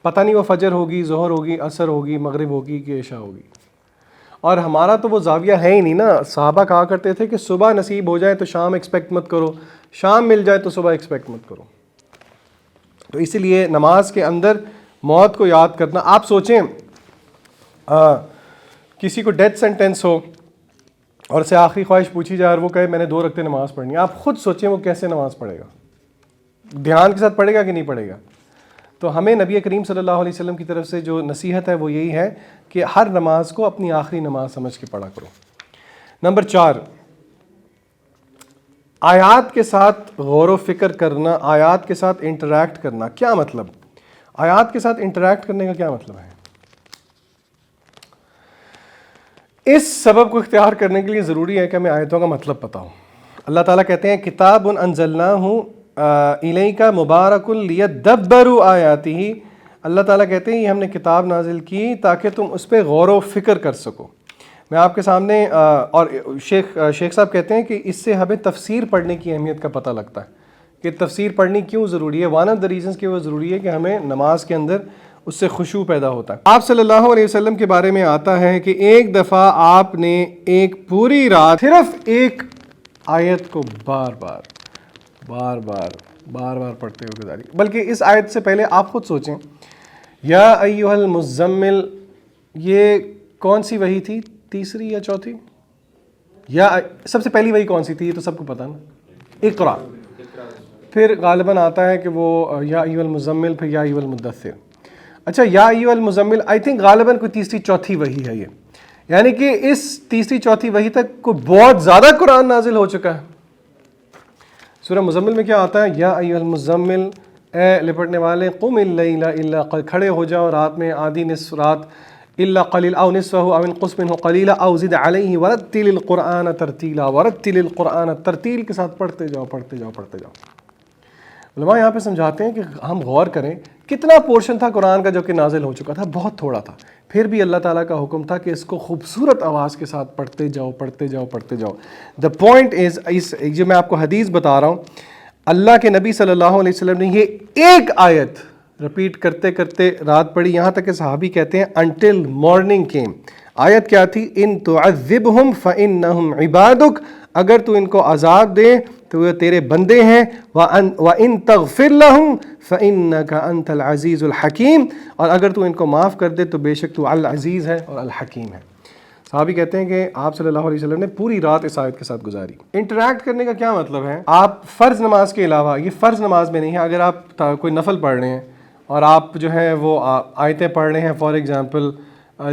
Speaker 1: پتہ نہیں وہ فجر ہوگی, ظہر ہوگی, عصر ہوگی, مغرب ہوگی کہ عشاء ہوگی. اور ہمارا تو وہ زاویہ ہے ہی نہیں نا. صحابہ کہا کرتے تھے کہ صبح نصیب ہو جائے تو شام ایکسپیکٹ مت کرو, شام مل جائے تو صبح ایکسپیکٹ مت کرو. تو اسی لیے نماز کے اندر موت کو یاد کرنا. آپ سوچیں کسی کو ڈیتھ سینٹینس ہو اور اسے آخری خواہش پوچھی جائے اور وہ کہے میں نے 2 رکعتیں نماز پڑھنی ہے, آپ خود سوچیں وہ کیسے نماز پڑھے گا, دھیان کے ساتھ پڑھے گا کہ نہیں پڑھے گا. تو ہمیں نبی کریم صلی اللہ علیہ وسلم کی طرف سے جو نصیحت ہے وہ یہی ہے کہ ہر نماز کو اپنی آخری نماز سمجھ کے پڑھا کرو. نمبر 4, آیات کے ساتھ غور و فکر کرنا, آیات کے ساتھ انٹریکٹ کرنا. کیا مطلب؟ آیات کے ساتھ انٹریکٹ کرنے کا کیا مطلب ہے؟ اس سبب کو اختیار کرنے کے لیے ضروری ہے کہ ہمیں آیتوں کا مطلب پتہ ہو. اللہ تعالیٰ کہتے ہیں کتاب انزلناہ الیک مبارک لیدبروا آیاتہ. اللہ تعالیٰ کہتے ہیں یہ ہم نے کتاب نازل کی تاکہ تم اس پہ غور و فکر کر سکو. میں آپ کے سامنے اور شیخ صاحب کہتے ہیں کہ اس سے ہمیں تفسیر پڑھنے کی اہمیت کا پتہ لگتا ہے کہ تفسیر پڑھنی کیوں ضروری ہے. ون آف دا ریزنس کہ وہ ضروری ہے کہ ہمیں نماز کے اندر اس سے خشوع پیدا ہوتا ہے. آپ صلی اللہ علیہ وسلم کے بارے میں آتا ہے کہ ایک دفعہ آپ نے ایک پوری رات صرف ایک آیت کو بار بار پڑھتے ہوئے گزاری. بلکہ اس آیت سے پہلے آپ خود سوچیں, یا ایھا المزمل, یہ کون سی وحی تھی, تیسری یا چوتھی؟ یا سب سے پہلی وحی کون سی تھی یہ تو سب کو پتہ نا, اقرا. پھر غالباً آتا ہے کہ وہ یا ایھا المزمل, پھر یا ایھا المدثر. اچھا یا ایھا المزمل آئی تھنک غالباً کوئی تیسری چوتھی وحی ہے یہ, یعنی کہ اس تیسری چوتھی وحی تک کوئی بہت زیادہ قرآن نازل ہو چکا ہے. سورہ مزمل میں کیا آتا ہے؟ یا ایھا المزمل، اے لپٹنے والے، قم اللیل الا قلیلا، کھڑے ہو جاؤ رات میں آدھی نصف رات، الا قلیلا او نصفہ او انقص منہ قلیلا او زد علیہ ورتل القرآن ترتیلا، ورتل القرآن، ترتیل کے ساتھ پڑھتے جاؤ پڑھتے جاؤ پڑھتے جاؤ۔ علماء یہاں پہ سمجھاتے ہیں کہ ہم غور کریں کتنا پورشن تھا قرآن کا جو کہ نازل ہو چکا تھا، بہت تھوڑا تھا، پھر بھی اللہ تعالیٰ کا حکم تھا کہ اس کو خوبصورت آواز کے ساتھ پڑھتے جاؤ پڑھتے جاؤ پڑھتے جاؤ۔ دا پوائنٹ از، اس جو میں آپ کو حدیث بتا رہا ہوں، اللہ کے نبی صلی اللہ علیہ وسلم نے یہ ایک آیت رپیٹ کرتے کرتے رات پڑھی، یہاں تک کہ صحابی کہتے ہیں انٹل مارننگ کیم۔ آیت کیا تھی؟ ان تعذبہم فانہم عبادک، اگر تو ان کو عذاب دے تو وہ تیرے بندے ہیں، وَإِن تَغْفِرْ لَهُمْ فَإِنَّكَ أَنْتَ الْعَزِيزُ الْحَكِيمُ، اور اگر تو ان کو معاف کر دے تو بے شک تو العزیز ہے اور الحکیم ہے۔ صحابی کہتے ہیں کہ آپ صلی اللہ علیہ وسلم نے پوری رات اس آیت کے ساتھ گزاری۔ انٹریکٹ کرنے کا کیا مطلب ہے؟ آپ فرض نماز کے علاوہ، یہ فرض نماز میں نہیں ہے، اگر آپ کوئی نفل پڑھ رہے ہیں اور آپ جو ہے وہ آیتیں پڑھ رہے ہیں فار ایگزامپل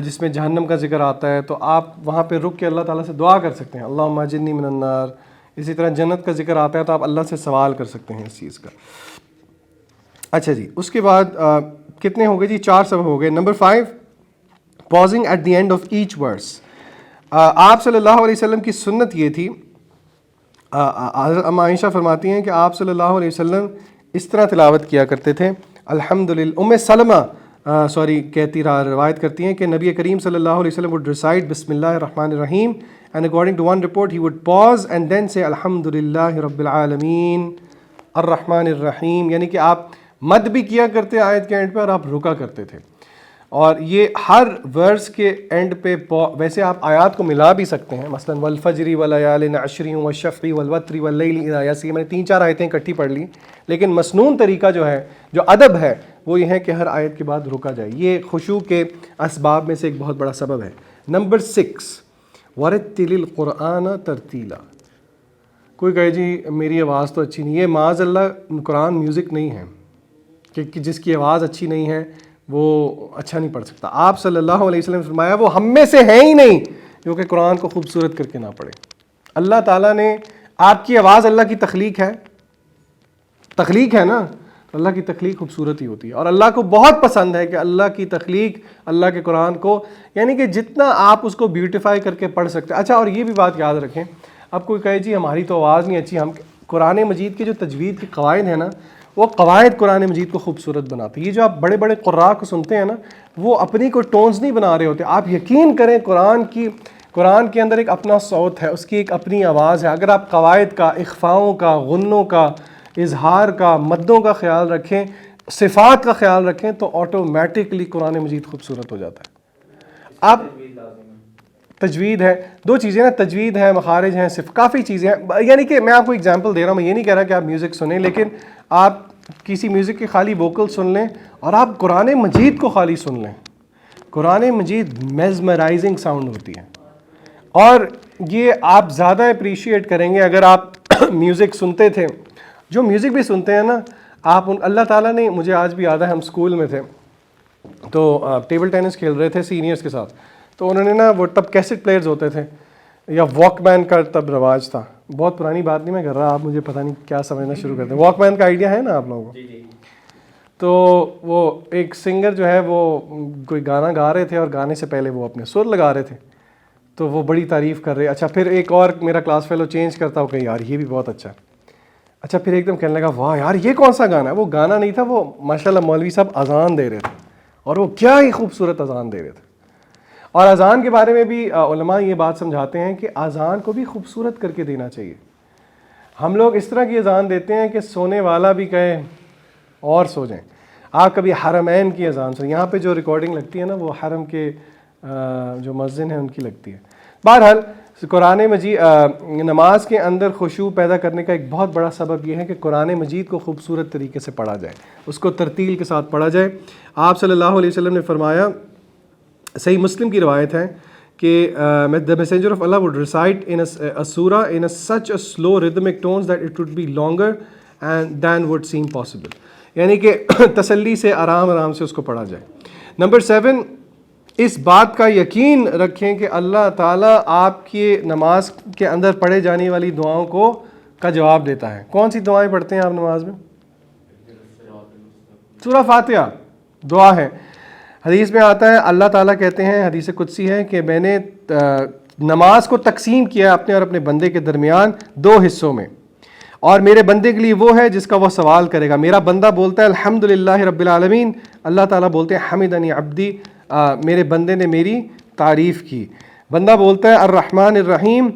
Speaker 1: جس میں جہنم کا ذکر آتا ہے، تو آپ وہاں پہ رک کے اللہ تعالیٰ سے دعا کر سکتے ہیں، اللہم اجرنی من النار۔ اسی طرح جنت کا ذکر آتا ہے تو آپ اللہ سے سوال کر سکتے ہیں اس چیز کا۔ اچھا جی، اس کے بعد کتنے ہو گئے جی؟ 4 سبب ہو گئے۔ Number 5، pausing at the end of each verse. آپ صلی اللہ علیہ وسلم کی سنت یہ تھی، ام عائشہ فرماتی ہیں کہ آپ صلی اللہ علیہ وسلم اس طرح تلاوت کیا کرتے تھے، الحمدللہ۔ ام سلمہ کہتی روایت کرتی ہیں کہ نبی کریم صلی اللہ علیہ وسلم would recite بسم اللہ الرحمن الرحیم and according to one report he would pause and then say الحمدللہ رب العالمین الرحمن الرحیم، یعنی کہ آپ مد بھی کیا کرتے آیت کے اینڈ پہ اور آپ رکا کرتے تھے۔ اور یہ ہر ورس کے اینڈ پہ ویسے آپ آیات کو ملا بھی سکتے ہیں، مثلا والفجر ولیال عشر والشفع والوتر واللیل اذا یسر، میں نے 3-4 آیتیں اکٹھی پڑھ لی، لیکن مسنون طریقہ جو ہے، جو ادب ہے، وہ یہ ہے کہ ہر آیت کے بعد رکا جائے۔ یہ خشوع کے اسباب میں سے ایک بہت بڑا سبب ہے۔ نمبر 6، ورتل القرآن ترتیلا۔ کوئی کہے جی میری آواز تو اچھی نہیں ہے، معاذ اللہ قرآن میوزک نہیں ہے کہ جس کی آواز اچھی نہیں ہے وہ اچھا نہیں پڑھ سکتا۔ آپ صلی اللہ علیہ وسلم نے فرمایا وہ ہم میں سے ہے ہی نہیں جو کہ قرآن کو خوبصورت کر کے نہ پڑھے۔ اللہ تعالیٰ نے، آپ کی آواز اللہ کی تخلیق ہے، تخلیق ہے نا، اللہ کی تخلیق خوبصورت ہی ہوتی ہے، اور اللہ کو بہت پسند ہے کہ اللہ کی تخلیق، اللہ کے قرآن کو، یعنی کہ جتنا آپ اس کو بیوٹیفائی کر کے پڑھ سکتے ہیں۔ اچھا، اور یہ بھی بات یاد رکھیں، اب کوئی کہے جی ہماری تو آواز نہیں اچھی، ہم قرآن مجید کے جو تجوید کے قواعد ہیں نا، وہ قواعد قرآن مجید کو خوبصورت بناتے ہیں۔ یہ جو آپ بڑے بڑے قراء کو سنتے ہیں نا، وہ اپنی کوئی ٹونز نہیں بنا رہے ہوتے، آپ یقین کریں قرآن کے اندر ایک اپنا صوت ہے، اس کی ایک اپنی آواز ہے۔ اگر آپ قواعد کا، اخفاؤں کا، غنوں کا، اظہار کا، مدوں کا خیال رکھیں، صفات کا خیال رکھیں، تو آٹومیٹکلی قرآن مجید خوبصورت ہو جاتا ہے۔ آپ تجوید ہے، 2 چیزیں نا، تجوید ہے، مخارج ہیں، کافی چیزیں ہیں، یعنی کہ میں آپ کو اگزامپل دے رہا ہوں، میں یہ نہیں کہہ رہا کہ آپ میوزک سنیں، لیکن آپ کسی میوزک کے خالی ووکل سن لیں اور آپ قرآن مجید کو خالی سن لیں، قرآن مجید میزمرائزنگ ساؤنڈ ہوتی ہے، اور یہ آپ زیادہ اپریشیٹ کریں گے اگر آپ میوزک سنتے تھے۔ جو میوزک بھی سنتے ہیں نا آپ، اللہ تعالیٰ نے، مجھے آج بھی یاد ہے، ہم اسکول میں تھے تو ٹیبل ٹینس کھیل رہے تھے سینئرز کے ساتھ، تو انہوں نے نا وہ تب کیسٹ پلیئرز ہوتے تھے یا واک مین کا تب رواج تھا، بہت پرانی بات نہیں میں کر رہا، آپ مجھے پتہ نہیں کیا سمجھنا شروع کرتے ہیں، واک مین کا آئیڈیا ہے نا آپ لوگوں کو؟ تو وہ ایک سنگر جو ہے وہ کوئی گانا گا رہے تھے اور گانے سے پہلے وہ اپنے سر لگا رہے تھے، تو وہ بڑی تعریف کر رہے۔ اچھا، پھر ایک اور میرا کلاس فیلو چینج کرتا ہو کہ یار یہ بھی بہت اچھا ہے۔ اچھا، پھر ایک دم کہنے لگا واہ یار یہ کون سا گانا ہے؟ وہ گانا نہیں تھا، وہ ماشاءاللہ مولوی صاحب اذان دے رہے تھے، اور وہ کیا ہی خوبصورت اذان دے رہے تھے۔ اور اذان کے بارے میں بھی علماء یہ بات سمجھاتے ہیں کہ اذان کو بھی خوبصورت کر کے دینا چاہیے۔ ہم لوگ اس طرح کی اذان دیتے ہیں کہ سونے والا بھی کہے اور سو جائیں۔ آپ کبھی حرمین کی اذان سنیں، یہاں پہ جو ریکارڈنگ لگتی ہے نا وہ حرم کے جو مؤذن ہیں ان کی لگتی ہے۔ بہرحال قرآن مجید نماز کے اندر خشوع پیدا کرنے کا ایک بہت بڑا سبب یہ ہے کہ قرآن مجید کو خوبصورت طریقے سے پڑھا جائے، اس کو ترتیل کے ساتھ پڑھا جائے۔ آپ صلی اللہ علیہ وسلم نے فرمایا، صحیح مسلم کی روایت ہے کہ the messenger of Allah would recite in a surah in such a slow rhythmic tones that it would be longer and than would seem possible، یعنی کہ تسلی سے آرام سے اس کو پڑھا جائے۔ نمبر 7، اس بات کا یقین رکھیں کہ اللہ تعالیٰ آپ کی نماز کے اندر پڑھے جانے والی دعاؤں کو کا جواب دیتا ہے. کون سی دعائیں پڑھتے ہیں آپ نماز میں؟ سورہ فاتحہ دعا ہے. حدیث میں آتا ہے اللہ تعالیٰ کہتے ہیں, حدیث قدسی ہے, کہ میں نے نماز کو تقسیم کیا اپنے اور اپنے بندے کے درمیان 2 حصوں میں, اور میرے بندے کے لیے وہ ہے جس کا وہ سوال کرے گا. میرا بندہ بولتا ہے الحمدللہ رب العالمین, اللہ تعالیٰ بولتے ہیں حمدنی عبدی, میرے بندے نے میری تعریف کی. بندہ بولتا ہے الرحمن الرحیم,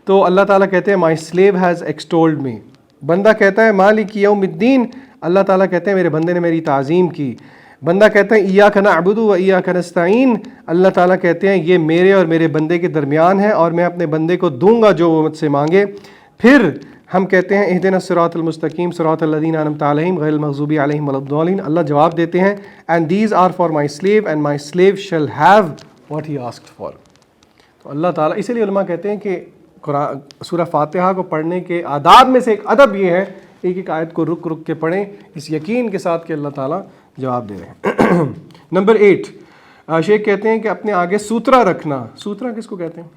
Speaker 1: تو اللہ تعالیٰ کہتے ہیں مائی سلیو ہیز ایکسٹولڈ می. بندہ کہتا ہے مالک یوم الدین, اللہ تعالیٰ کہتے ہیں میرے بندے نے میری تعظیم کی. بندہ کہتا ہے ایاک نعبد و ایاک نستعین, اللہ تعالیٰ کہتے ہیں یہ میرے اور میرے بندے کے درمیان ہے اور میں اپنے بندے کو دوں گا جو وہ مجھ سے مانگے. پھر ہم کہتے ہیں اہدنا الصراط المستقیم صراط الذین انعمت علیہم غیر المغضوب علیہم ولا الضالین. اللہ جواب دیتے ہیں and these are for my slave and my slave shall have what he asked for. تو اللہ تعالیٰ, اسی لیے علماء کہتے ہیں کہ قرآن سورہ فاتحہ کو پڑھنے کے آداب میں سے ایک ادب یہ ہے ایک ایک آیت کو رک رک کے پڑھیں, اس یقین کے ساتھ کہ اللہ تعالیٰ جواب دے رہے ہیں. نمبر 8, شیخ کہتے ہیں کہ اپنے آگے سوترا رکھنا. سوترا کس کو کہتے ہیں؟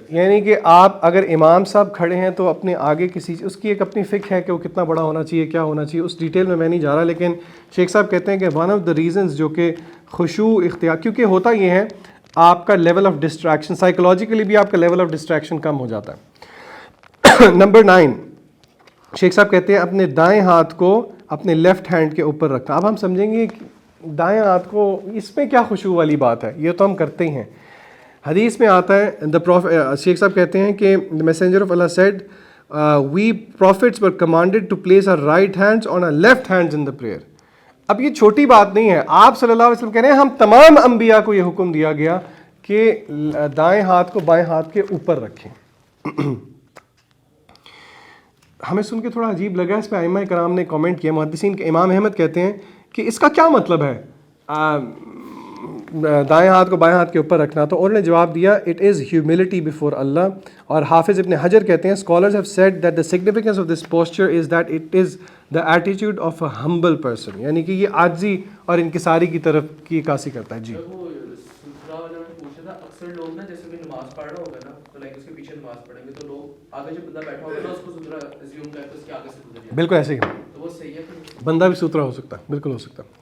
Speaker 1: یعنی کہ آپ اگر امام صاحب کھڑے ہیں تو اپنے آگے کسی, اس کی ایک اپنی فکر ہے کہ وہ کتنا بڑا ہونا چاہیے, کیا ہونا چاہیے, اس ڈیٹیل میں نہیں جا رہا, لیکن شیخ صاحب کہتے ہیں کہ ون آف دا ریزنز جو کہ خشوع اختیار, کیونکہ ہوتا یہ ہے آپ کا لیول آف ڈسٹریکشن, سائیکولوجیکلی بھی آپ کا لیول آف ڈسٹریکشن کم ہو جاتا ہے. نمبر 9, شیخ صاحب کہتے ہیں اپنے دائیں ہاتھ کو اپنے لیفٹ ہینڈ کے اوپر رکھنا. اب ہم سمجھیں گے کہ دائیں ہاتھ کو, اس میں کیا خشوع والی بات ہے, یہ تو ہم کرتے ہی ہیں. حدیث میں آتا ہے شیخ صاحب کہتے ہیں کہ messenger of Allah said we prophets were commanded to place our right hands on our left hands in the prayer. اب یہ چھوٹی بات نہیں ہے, آپ صلی اللہ علیہ وسلم کہہ رہے ہیں ہم تمام انبیاء کو یہ حکم دیا گیا کہ دائیں ہاتھ کو بائیں ہاتھ کے اوپر رکھیں. ہمیں سن کے تھوڑا عجیب لگا, اس پہ ائمہ کرام نے کامنٹ کیا. محدثین کے امام احمد کہتے ہیں کہ اس کا کیا مطلب ہے دائیں ہاتھ کو بائیں ہاتھ کے اوپر رکھنا, تو انہوں نے جواب دیا اٹ از ہیوملٹی بفور اللہ. اور حافظ ابن حجر کہتے ہیں scholars have said that the significance of this posture is that it is the attitude of a humble person, یعنی کہ یہ عاجزی اور انکساری کی طرف کی عکاسی کرتا ہے. جی
Speaker 3: اکثر لوگ نا جیسے کہ نماز پڑھ رہا ہوگا نا, تو لائک اس کے پیچھے نماز پڑھیں گے تو لوگ آگے جو بندہ بیٹھا ہوگا نا اس کو سترا ازیوم کر کے اس کے آگے سے گزر جائے.
Speaker 1: بالکل ایسے ہی,
Speaker 3: تو وہ صحیح ہے,
Speaker 1: بندہ بھی سترا ہو سکتا ہے, بالکل ہو سکتا ہے.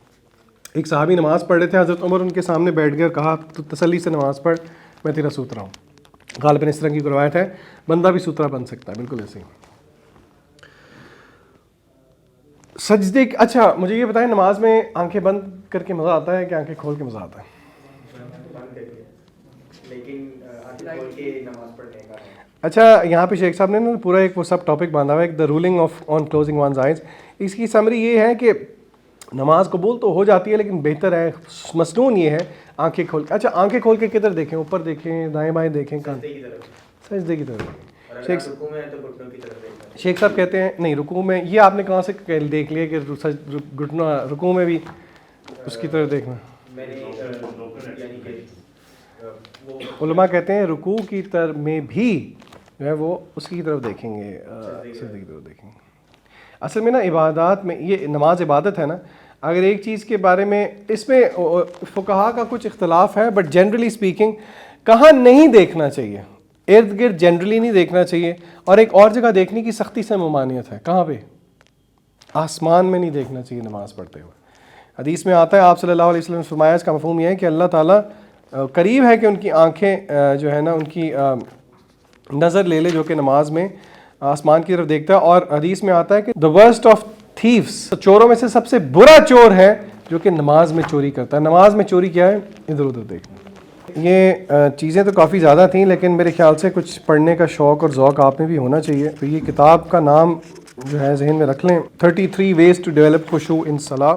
Speaker 1: ایک صحابی نماز پڑھ رہے تھے, حضرت عمر ان کے سامنے بیٹھ گئے اور کہا تو تسلی سے نماز پڑھ, میں تیرا سترا ہوں. غالباً اس طرح کی روایت ہے, بندہ بھی سترا بن سکتا ہے, بالکل ایسے ہی. سجدے, اچھا مجھے یہ بتائیں نماز میں آنکھیں بند کر کے مزہ آتا ہے کہ آنکھیں کھول کے مزہ آتا ہے؟ اچھا یہاں پہ شیخ صاحب نے نا پورا ایک وہ سب ٹاپک باندھا ہوا ہے, the ruling of on closing one's eyes. اس کی سمری یہ ہے کہ نماز قبول تو ہو جاتی ہے لیکن بہتر ہے, مسنون یہ ہے آنکھیں کھول کے. اچھا آنکھیں کھول کے کدھر دیکھیں, اوپر دیکھیں, دائیں بائیں دیکھیں, سجدے کی طرف. شیخ صاحب کہتے ہیں نہیں رکوع میں, یہ آپ نے کہاں سے دیکھ لیا کہ گھٹنا رکوع میں بھی اس کی طرف دیکھنا؟ علماء کہتے ہیں رکوع کی طرف میں بھی جو ہے وہ اس کی طرف دیکھیں گے, سجدے کی طرف دیکھیں گے. اصل میں نا عبادات میں, یہ نماز عبادت ہے نا, اگر ایک چیز کے بارے میں اس میں فقہا کا کچھ اختلاف ہے, بٹ جنرلی اسپیکنگ کہاں نہیں دیکھنا چاہیے, ارد گرد جنرلی نہیں دیکھنا چاہیے, اور ایک اور جگہ دیکھنے کی سختی سے ممانعت ہے. کہاں پہ؟ آسمان میں نہیں دیکھنا چاہیے نماز پڑھتے ہوئے. حدیث میں آتا ہے آپ صلی اللہ علیہ وسلم فرمایا, اس کا مفہوم یہ ہے کہ اللہ تعالیٰ قریب ہے کہ ان کی آنکھیں جو ہے نا ان کی نظر لے لے جو کہ نماز میں آسمان کی طرف دیکھتا ہے. اور حدیث میں آتا ہے کہ the worst of thieves, چوروں میں سے سب سے برا چور ہے جو کہ نماز میں چوری کرتا ہے. نماز میں چوری کیا ہے؟ ادھر ادھر دیکھنا. یہ چیزیں تو کافی زیادہ تھیں لیکن میرے خیال سے کچھ پڑھنے کا شوق اور ذوق آپ میں بھی ہونا چاہیے. تو یہ کتاب کا نام جو ہے ذہن میں رکھ لیں, 33 ways to develop خشوع in صلاح.